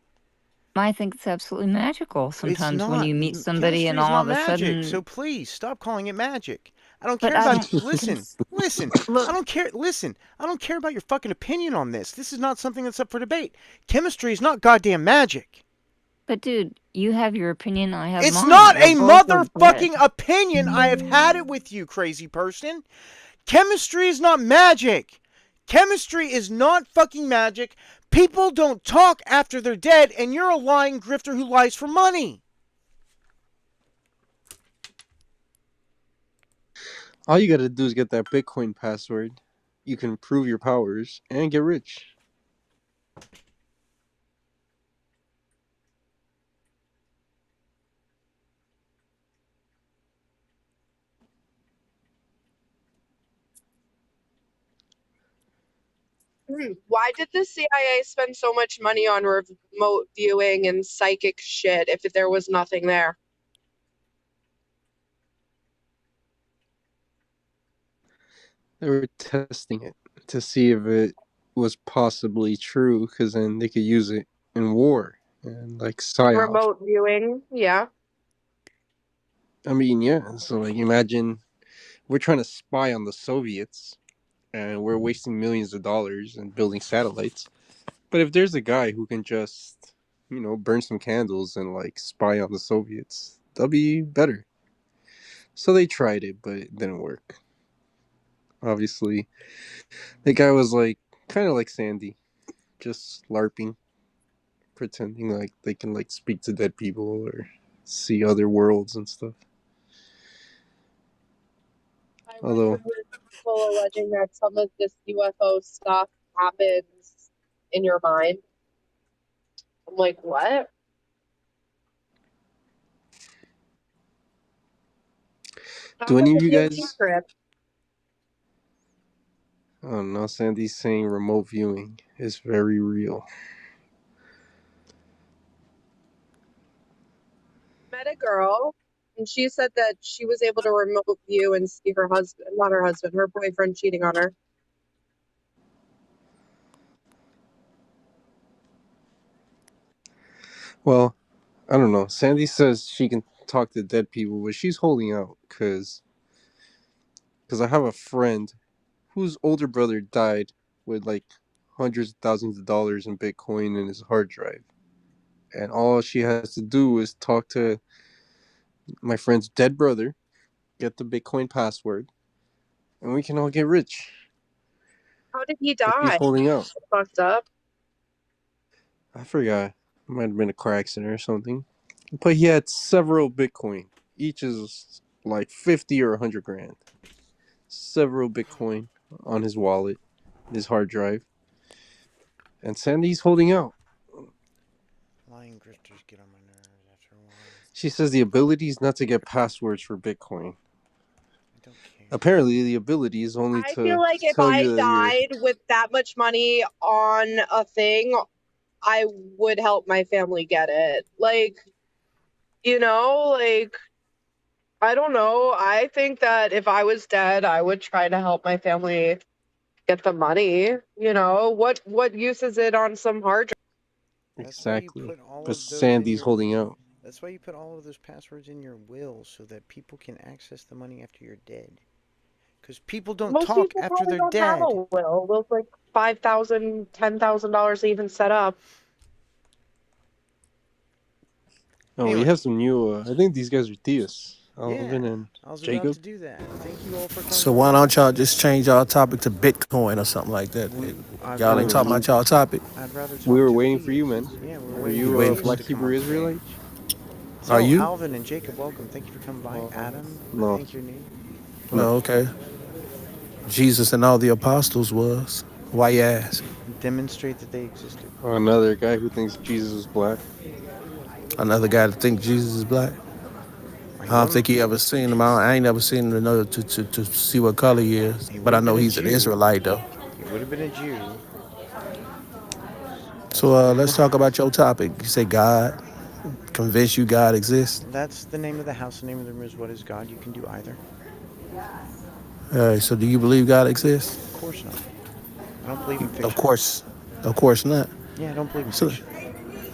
I think it's absolutely magical. Sometimes when not. you meet somebody Chemistry and is all not of a magic, sudden, so please stop calling it magic. I don't But care I about don't listen. Look- I don't care. Listen, I don't care about your fucking opinion on this. This is not something that's up for debate. Chemistry is not goddamn magic. but dude, you have your opinion. I have It's mine. not a We're both motherfucking opinion. I have had it with you, crazy person. Chemistry is not magic. Chemistry is not fucking magic. People don't talk after they're dead, and you're a lying grifter who lies for money. All you gotta do is get that Bitcoin password. You can prove your powers and get rich. Why did the CIA spend so much money on remote viewing and psychic shit if there was nothing there? They were testing it to see if it was possibly true, because then they could use it in war and like psyop. Remote viewing, yeah. I mean, yeah. So like, imagine we're trying to spy on the Soviets, and we're wasting millions of dollars and building satellites. But if there's a guy who can just, burn some candles and like spy on the Soviets, that'll be better. So they tried it, but it didn't work. Obviously, the guy was like kind of like Sandy, just LARPing, pretending like they can like speak to dead people or see other worlds and stuff. I read Although, rumors of people alleging that some of this UFO stuff happens in your mind. I'm like, what? do Sounds any like of a you DMT guys? trip. Oh no, Sandy's saying remote viewing is very real. Met a girl, and she said that she was able to remote view and see her husband, not her husband, her boyfriend cheating on her. Well, I don't know. Sandy says she can talk to dead people, but she's holding out because I have a friend whose older brother died with like hundreds of thousands of dollars in Bitcoin in his hard drive. And all she has to do is talk to my friend's dead brother, get the Bitcoin password, and we can all get rich. How did he But she's die? holding out. Fucked up. I forgot. It might have been a car accident or something. But he had several Bitcoin. Each is like 50 or 100 grand. Several Bitcoin on his wallet, his hard drive. And Sandy's holding out. Lying grifters get on my nerves after a while. She says the ability is not to get passwords for Bitcoin. I don't care. Apparently, the ability is only I to feel like if tell I you that you're... died with that much money on a thing, I would help my family get it. Like, I don't know. I think that if I was dead, I would try to help my family get the money. What use is it on some hard drive? Exactly. But Sandy's holding out. That's why you put all of those passwords in your will, so that people can access the money after you're dead. Because people don't Most talk people after probably they're don't have dead. a will. Those like $5,000, $10,000 even set up. Oh, Anyway. we have some new... I think these guys are Theus. Alvin and I was Jacob. about to do that. Thank you all for coming. So why don't y'all just change y'all topic to Bitcoin or something like that? Y'all ain't talking about y'all topic. I'd rather talk We were to waiting thieves. for you, man. Yeah, we're Are waiting you for a thieves Black to come Hebrew on Israelite? So, Are you? Alvin and Jacob, welcome. Thank you for coming by. Adam, no. I think your name. No, okay. Jesus and all the apostles was. Why you ask? Demonstrate that they existed. Another guy who thinks Jesus is black. Another guy that think Jesus is black? I don't think he ever seen him. I ain't never seen him to know to see what color he is. But I know he's an Israelite though. He would have been a Jew. So let's talk about your topic. You say God, convince you God exists. That's the name of the house. The name of the room is What is God? You can do either. So do you believe God exists? Of course not. I don't believe in fiction. Of course not. Yeah, I don't believe in fiction.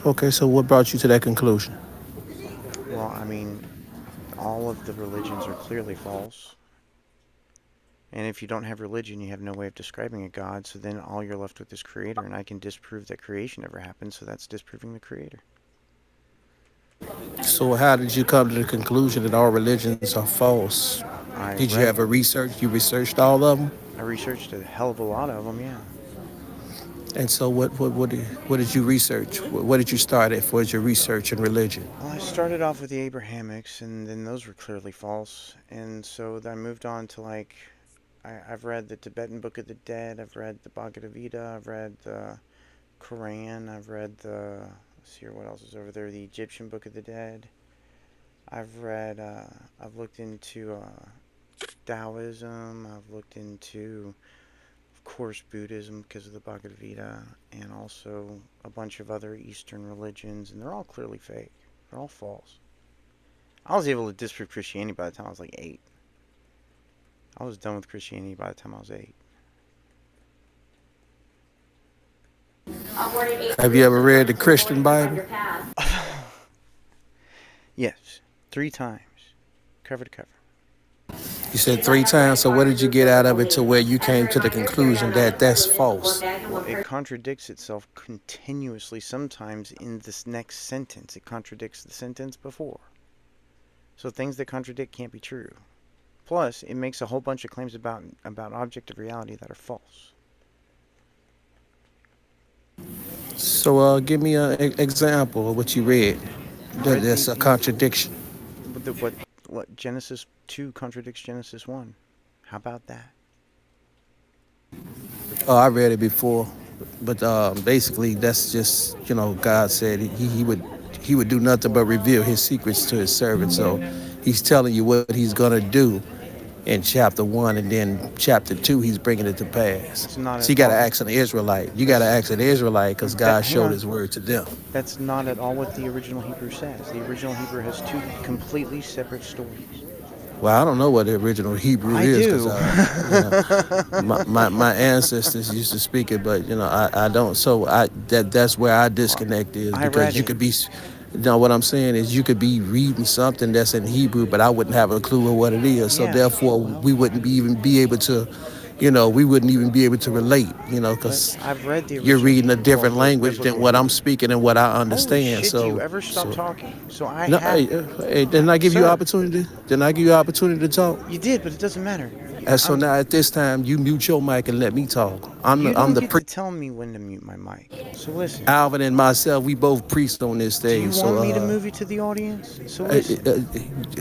Okay, so what brought you to that conclusion? Well, I mean, all of the religions are clearly false. And if you don't have religion, you have no way of describing a God, so then all you're left with is creator, and I can disprove that creation ever happened, so that's disproving the creator. So how did you come to the conclusion that all religions are false? Did you ever research? You researched all of them? I researched a hell of a lot of them, yeah. And so what did you research? What did you start at for your research in religion? Well, I started off with the Abrahamics, and then those were clearly false. And so then I moved on to, like, I've read the Tibetan Book of the Dead, I've read the Bhagavad Gita, I've read the Quran, I've read the, let's see here, what else is over there, the Egyptian Book of the Dead. I've read, I've looked into Taoism, I've looked into, of course, Buddhism because of the Bhagavad Gita, and also a bunch of other Eastern religions, and they're all clearly fake. They're all false. I was able to disprove Christianity by the time I was like 8. I was done with Christianity by the time I was 8. Have you ever read the Christian Bible? Yes, 3 times, cover to cover. You said 3 times. So what did you get out of it to where you came to the conclusion that that's false? Well, it contradicts itself continuously. Sometimes in this next sentence, it contradicts the sentence before. So things that contradict can't be true. Plus, it makes a whole bunch of claims about objective reality that are false. So give me an example of what you read. That's a contradiction. What Genesis 2 contradicts Genesis 1. How about that? Oh, I read it before, but basically that's just God said he would do nothing but reveal his secrets to his servants. So he's telling you what he's gonna do in chapter 1, and then chapter 2 he's bringing it to pass. So you got to ask an Israelite. You got to ask an Israelite because God showed his word to them. That's not at all what the original Hebrew says. The original Hebrew has two completely separate stories. Well, I don't know what the original Hebrew is because my ancestors used to speak it, but I don't. So that's where our disconnect is, because you could be. What I'm saying is you could be reading something that's in Hebrew, but I wouldn't have a clue of what it is. So therefore, we wouldn't even be able to, we wouldn't even be able to relate, because you're reading a different language than what I'm speaking and what I understand. Holy shit, so do you ever stop talking? So I no, have... hey, didn't I give you opportunity? Didn't I give you opportunity to talk? You did, but it doesn't matter. And so now at this time, you mute your mic and let me talk. You don't get to tell me when to mute my mic. So listen. Alvin and myself, we both priests on this stage. Do you want me to move you to the audience? So listen.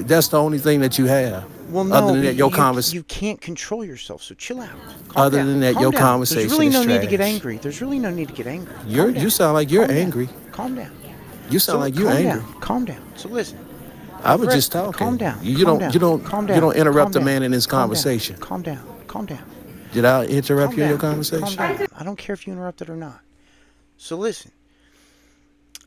That's the only thing that you have. Well, no, other than that, your conversation. You can't control yourself, so chill out. Other than that, your conversation is There's really no need to trash. get angry. There's really no need to get angry. You sound like you're angry. Calm down. You sound like you're angry. Calm down. So listen. I was just talking. Calm down. You don't interrupt a man in his conversation. Calm down. Calm down. Did I interrupt you in your conversation? Calm down. I don't care if you interrupted or not. So listen.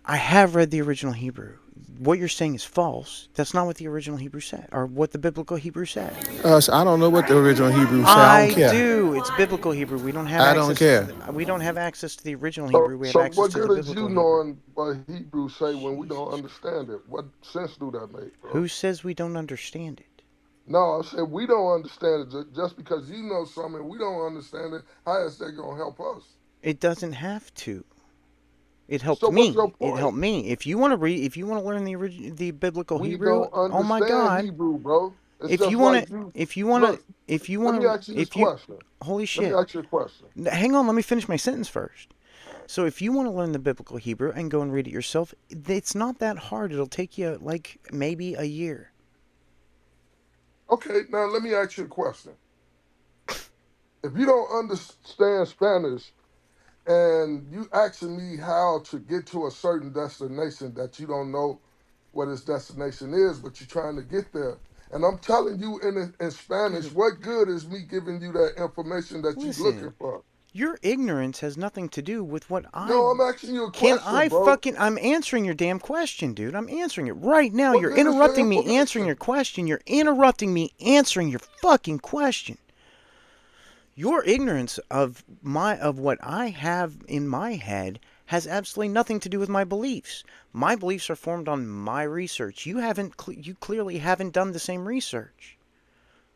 I have read the original Hebrew. What you're saying is false. That's not what the original Hebrew said, or what the biblical Hebrew said. So I don't know what the original Hebrew said. I don't care. I do. It's biblical Hebrew. We don't have. I don't care. We don't have access to the original Hebrew. We have access to the biblical Hebrew. So what good is you knowing what Hebrew say when we don't understand it? What sense do that make, bro? Who says we don't understand it? No, I said we don't understand it. Just because you know something we don't understand it, how is that gonna help us? It doesn't have to. It helped me. It helped me. If you want to read, if you want to learn the biblical Hebrew, oh my God, Hebrew, bro. If you want to, holy shit. Let me ask you a question. Hang on, let me finish my sentence first. So if you want to learn the biblical Hebrew and go and read it yourself, it's not that hard. It'll take you like maybe a year. Okay, now let me ask you a question. If you don't understand Spanish, and you asking me how to get to a certain destination that you don't know what its destination is, but you're trying to get there. And I'm telling you in Spanish, what good is me giving you that information that you're looking for? Your ignorance has nothing to do with what I... No, I'm asking you a question, bro. I'm answering your damn question, dude. I'm answering it right now. You're interrupting me answering your question. You're interrupting me answering your fucking question. Your ignorance of what I have in my head has absolutely nothing to do with my beliefs. My beliefs are formed on my research. You clearly haven't done the same research.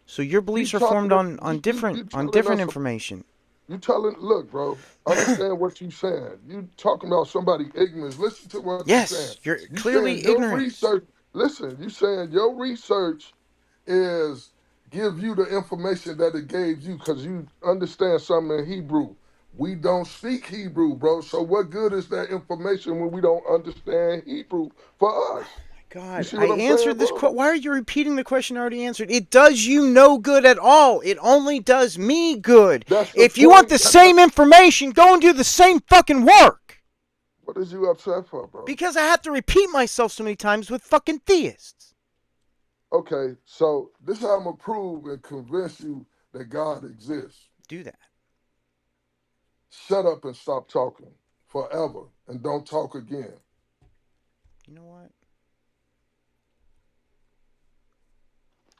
So your beliefs are formed on different information. Look, bro, understand what you're saying. You talking about somebody ignorance. Listen to what you're saying. Yes, you're clearly ignorant. Listen, you saying your research is give you the information that it gave you because you understand something in Hebrew. We don't speak Hebrew, bro. So what good is that information when we don't understand Hebrew for us? God, I answered this question. Why are you repeating the question I already answered? It does you no good at all. It only does me good. If you want the same information, go and do the same fucking work. What is you upset for, bro? Because I have to repeat myself so many times with fucking theists. Okay, so this is how I'm going to prove and convince you that God exists. Do that. Shut up and stop talking forever and don't talk again. You know what?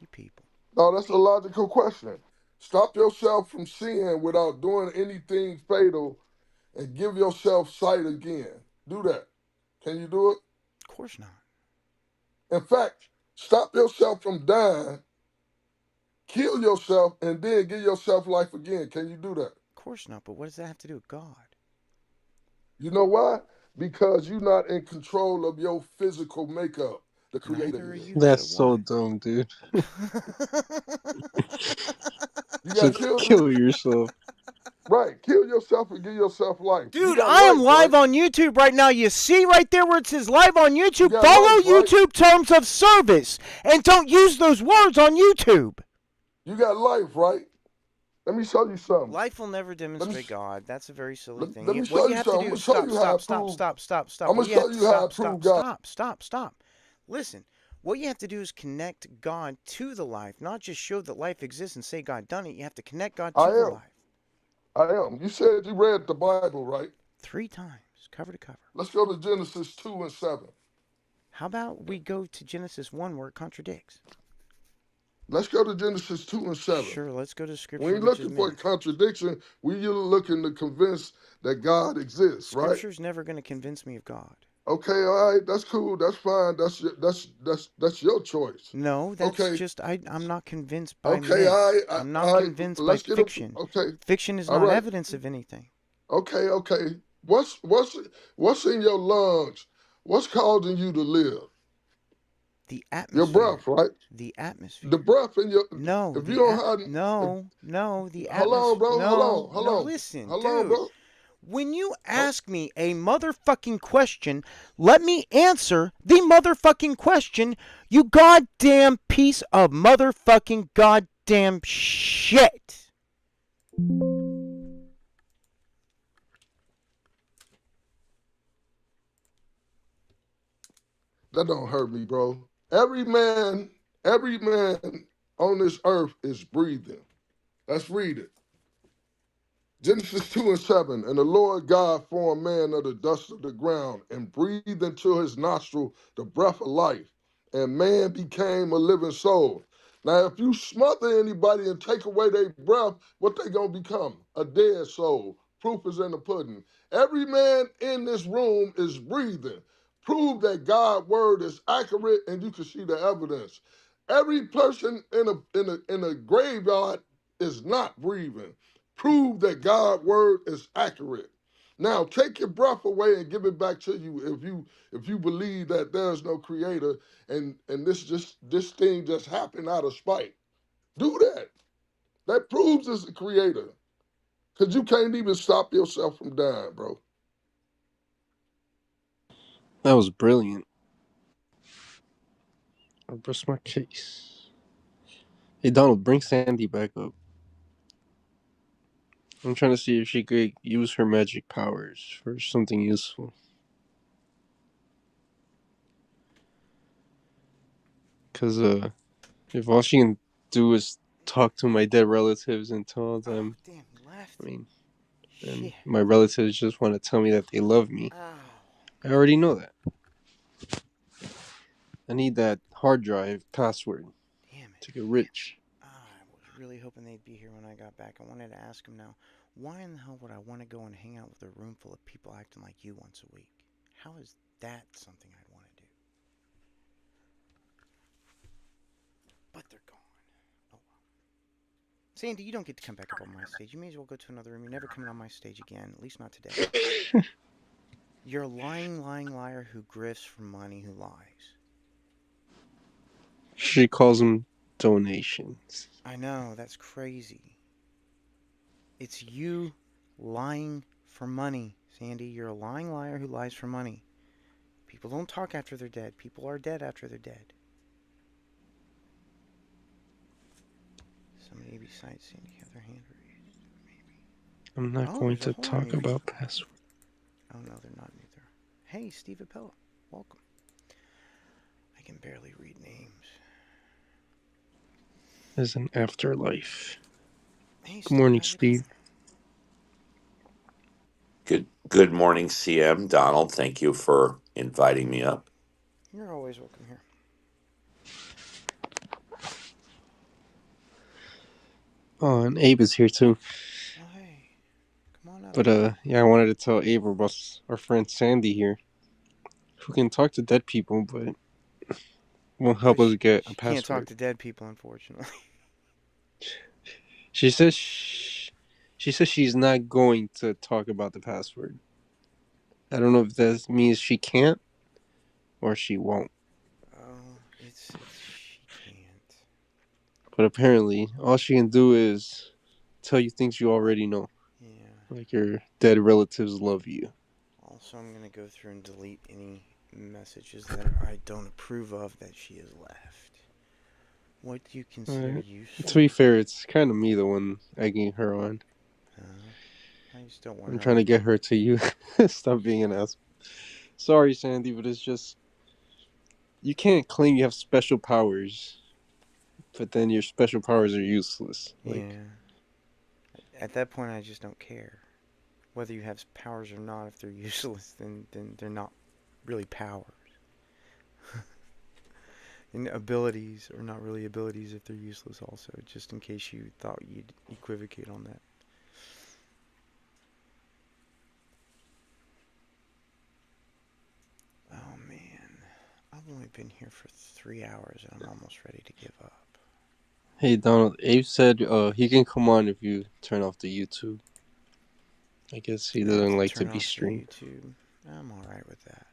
You people. No, that's a logical question. Stop yourself from seeing without doing anything fatal and give yourself sight again. Do that. Can you do it? Of course not. In fact, stop yourself from dying. kill yourself and then give yourself life again. Can you do that? Of course not, but what does that have to do with God? You know why? Because you're not in control of your physical makeup. The Creator Neither are is. you, That's so so what? dumb, dude. You So got children? kill yourself. Right. Kill yourself and give yourself life. You Dude, got I am life, live on YouTube right now. You see right there where it says live on You YouTube? got Follow life, right? YouTube terms of service and don't use those words on YouTube. You got life, right? Let me show you something. Life will never demonstrate God. That's a very silly thing. Let me What show you you have to something. do I'm is gonna show you how I stop. prove. I'm What gonna you have show to you how I prove God. stop. Listen, what you have to do is connect God to the life, not just show that life exists and say God done it. You have to connect God I to the am. life. I am. You said you read the Bible, right? 3 times, cover to cover. Let's go to Genesis 2 and 7. How about we go to Genesis 1 where it contradicts? Let's go to Genesis 2 and 7. Sure, let's go to We Scripture ain't which looking for a admits. contradiction. We looking to convince that God exists, right? Scripture's never going to convince me of God. Okay, all right, that's cool, that's fine, that's your choice. No, that's Okay, just I'm not convinced by okay, all myths. right, I'm not all right. convinced by Let's get a fiction. okay, Fiction is all not right, evidence of anything. okay. What's in your lungs? What's causing you to live? The Your atmosphere. breath, right? The atmosphere. The breath in your. No, If you don't have. If, the hold on, atmosphere. bro. No, Hold listen, on, dude. bro. When you Oh, ask me a motherfucking question, let me answer the motherfucking question, you goddamn piece of motherfucking goddamn shit. that don't hurt me, bro. Every man on this earth is breathing. Let's read it. Genesis 2 and 7. And the Lord God formed man of the dust of the ground and breathed into his nostril the breath of life, and man became a living soul. Now, if you smother anybody and take away their breath, what they gonna become? A dead soul. Proof is in the pudding. Every man in this room is breathing. Prove that God's word is accurate, and you can see the evidence. Every person in a graveyard is not breathing. Prove that God's word is accurate. Now take your breath away and give it back to you if you believe that there's no creator and this thing just happened out of spite. Do that. That proves it's the creator. Cause you can't even stop yourself from dying, bro. That was brilliant. I rest my case. Hey, Donald, bring Sandy back up. I'm trying to see if she could use her magic powers for something useful. Because, if all she can do is talk to my dead relatives and tell them, Damn, he left. I mean, and Shit. my relatives just want to tell me that they love me. I already know that. I need that hard drive password to get rich. I was really hoping they'd be here when I got back. I wanted to ask them now, why in the hell would I want to go and hang out with a room full of people acting like you once a week? How is that something I'd want to do? But they're gone. Oh well. Sandy, you don't get to come back up on my stage. You may as well go to another room. You're never coming on my stage again, at least not today. You're a lying liar who grifts for money, who lies. She calls them donations. I know, that's crazy. It's you lying for money, Sandy. You're a lying liar who lies for money. People don't talk after they're dead. People are dead after they're dead. Somebody besides Sandy have their hand raised. Maybe. I'm not going to talk about password. Oh no, they're not either. Hey, Steve Appella. Welcome. I can barely read names. There's an afterlife. Hey, Good morning, Steve. Good morning, CM. Donald, thank you for inviting me up. You're always welcome here. Oh, and Abe is here too. Oh, hey. Come on up. But, yeah, I wanted to tell Abe about our friend Sandy here, who can talk to dead people, but won't help us get a password. Can't talk to dead people, unfortunately. She says she's not going to talk about the password. I don't know if that means she can't or she won't. Oh, it's she can't. But apparently, all she can do is tell you things you already know. Yeah. Like your dead relatives love you. Also, I'm going to go through and delete any messages that I don't approve of that she has left. What do you consider useful? To be fair, it's kind of me the one egging her on. I just don't want I'm her trying to get her to you. Stop being an ass. Sorry, Sandy, but it's just... You can't claim you have special powers, but then your special powers are useless. Like, yeah. At that point, I just don't care. Whether you have powers or not, if they're useless, then they're not really powers. And abilities are not really abilities if they're useless also, just in case you thought you'd equivocate on that. Oh man, I've only been here for 3 hours and I'm almost ready to give up. hey Donald, Abe said he can come on if you turn off the YouTube. I guess he doesn't like to be streamed. YouTube. I'm alright with that.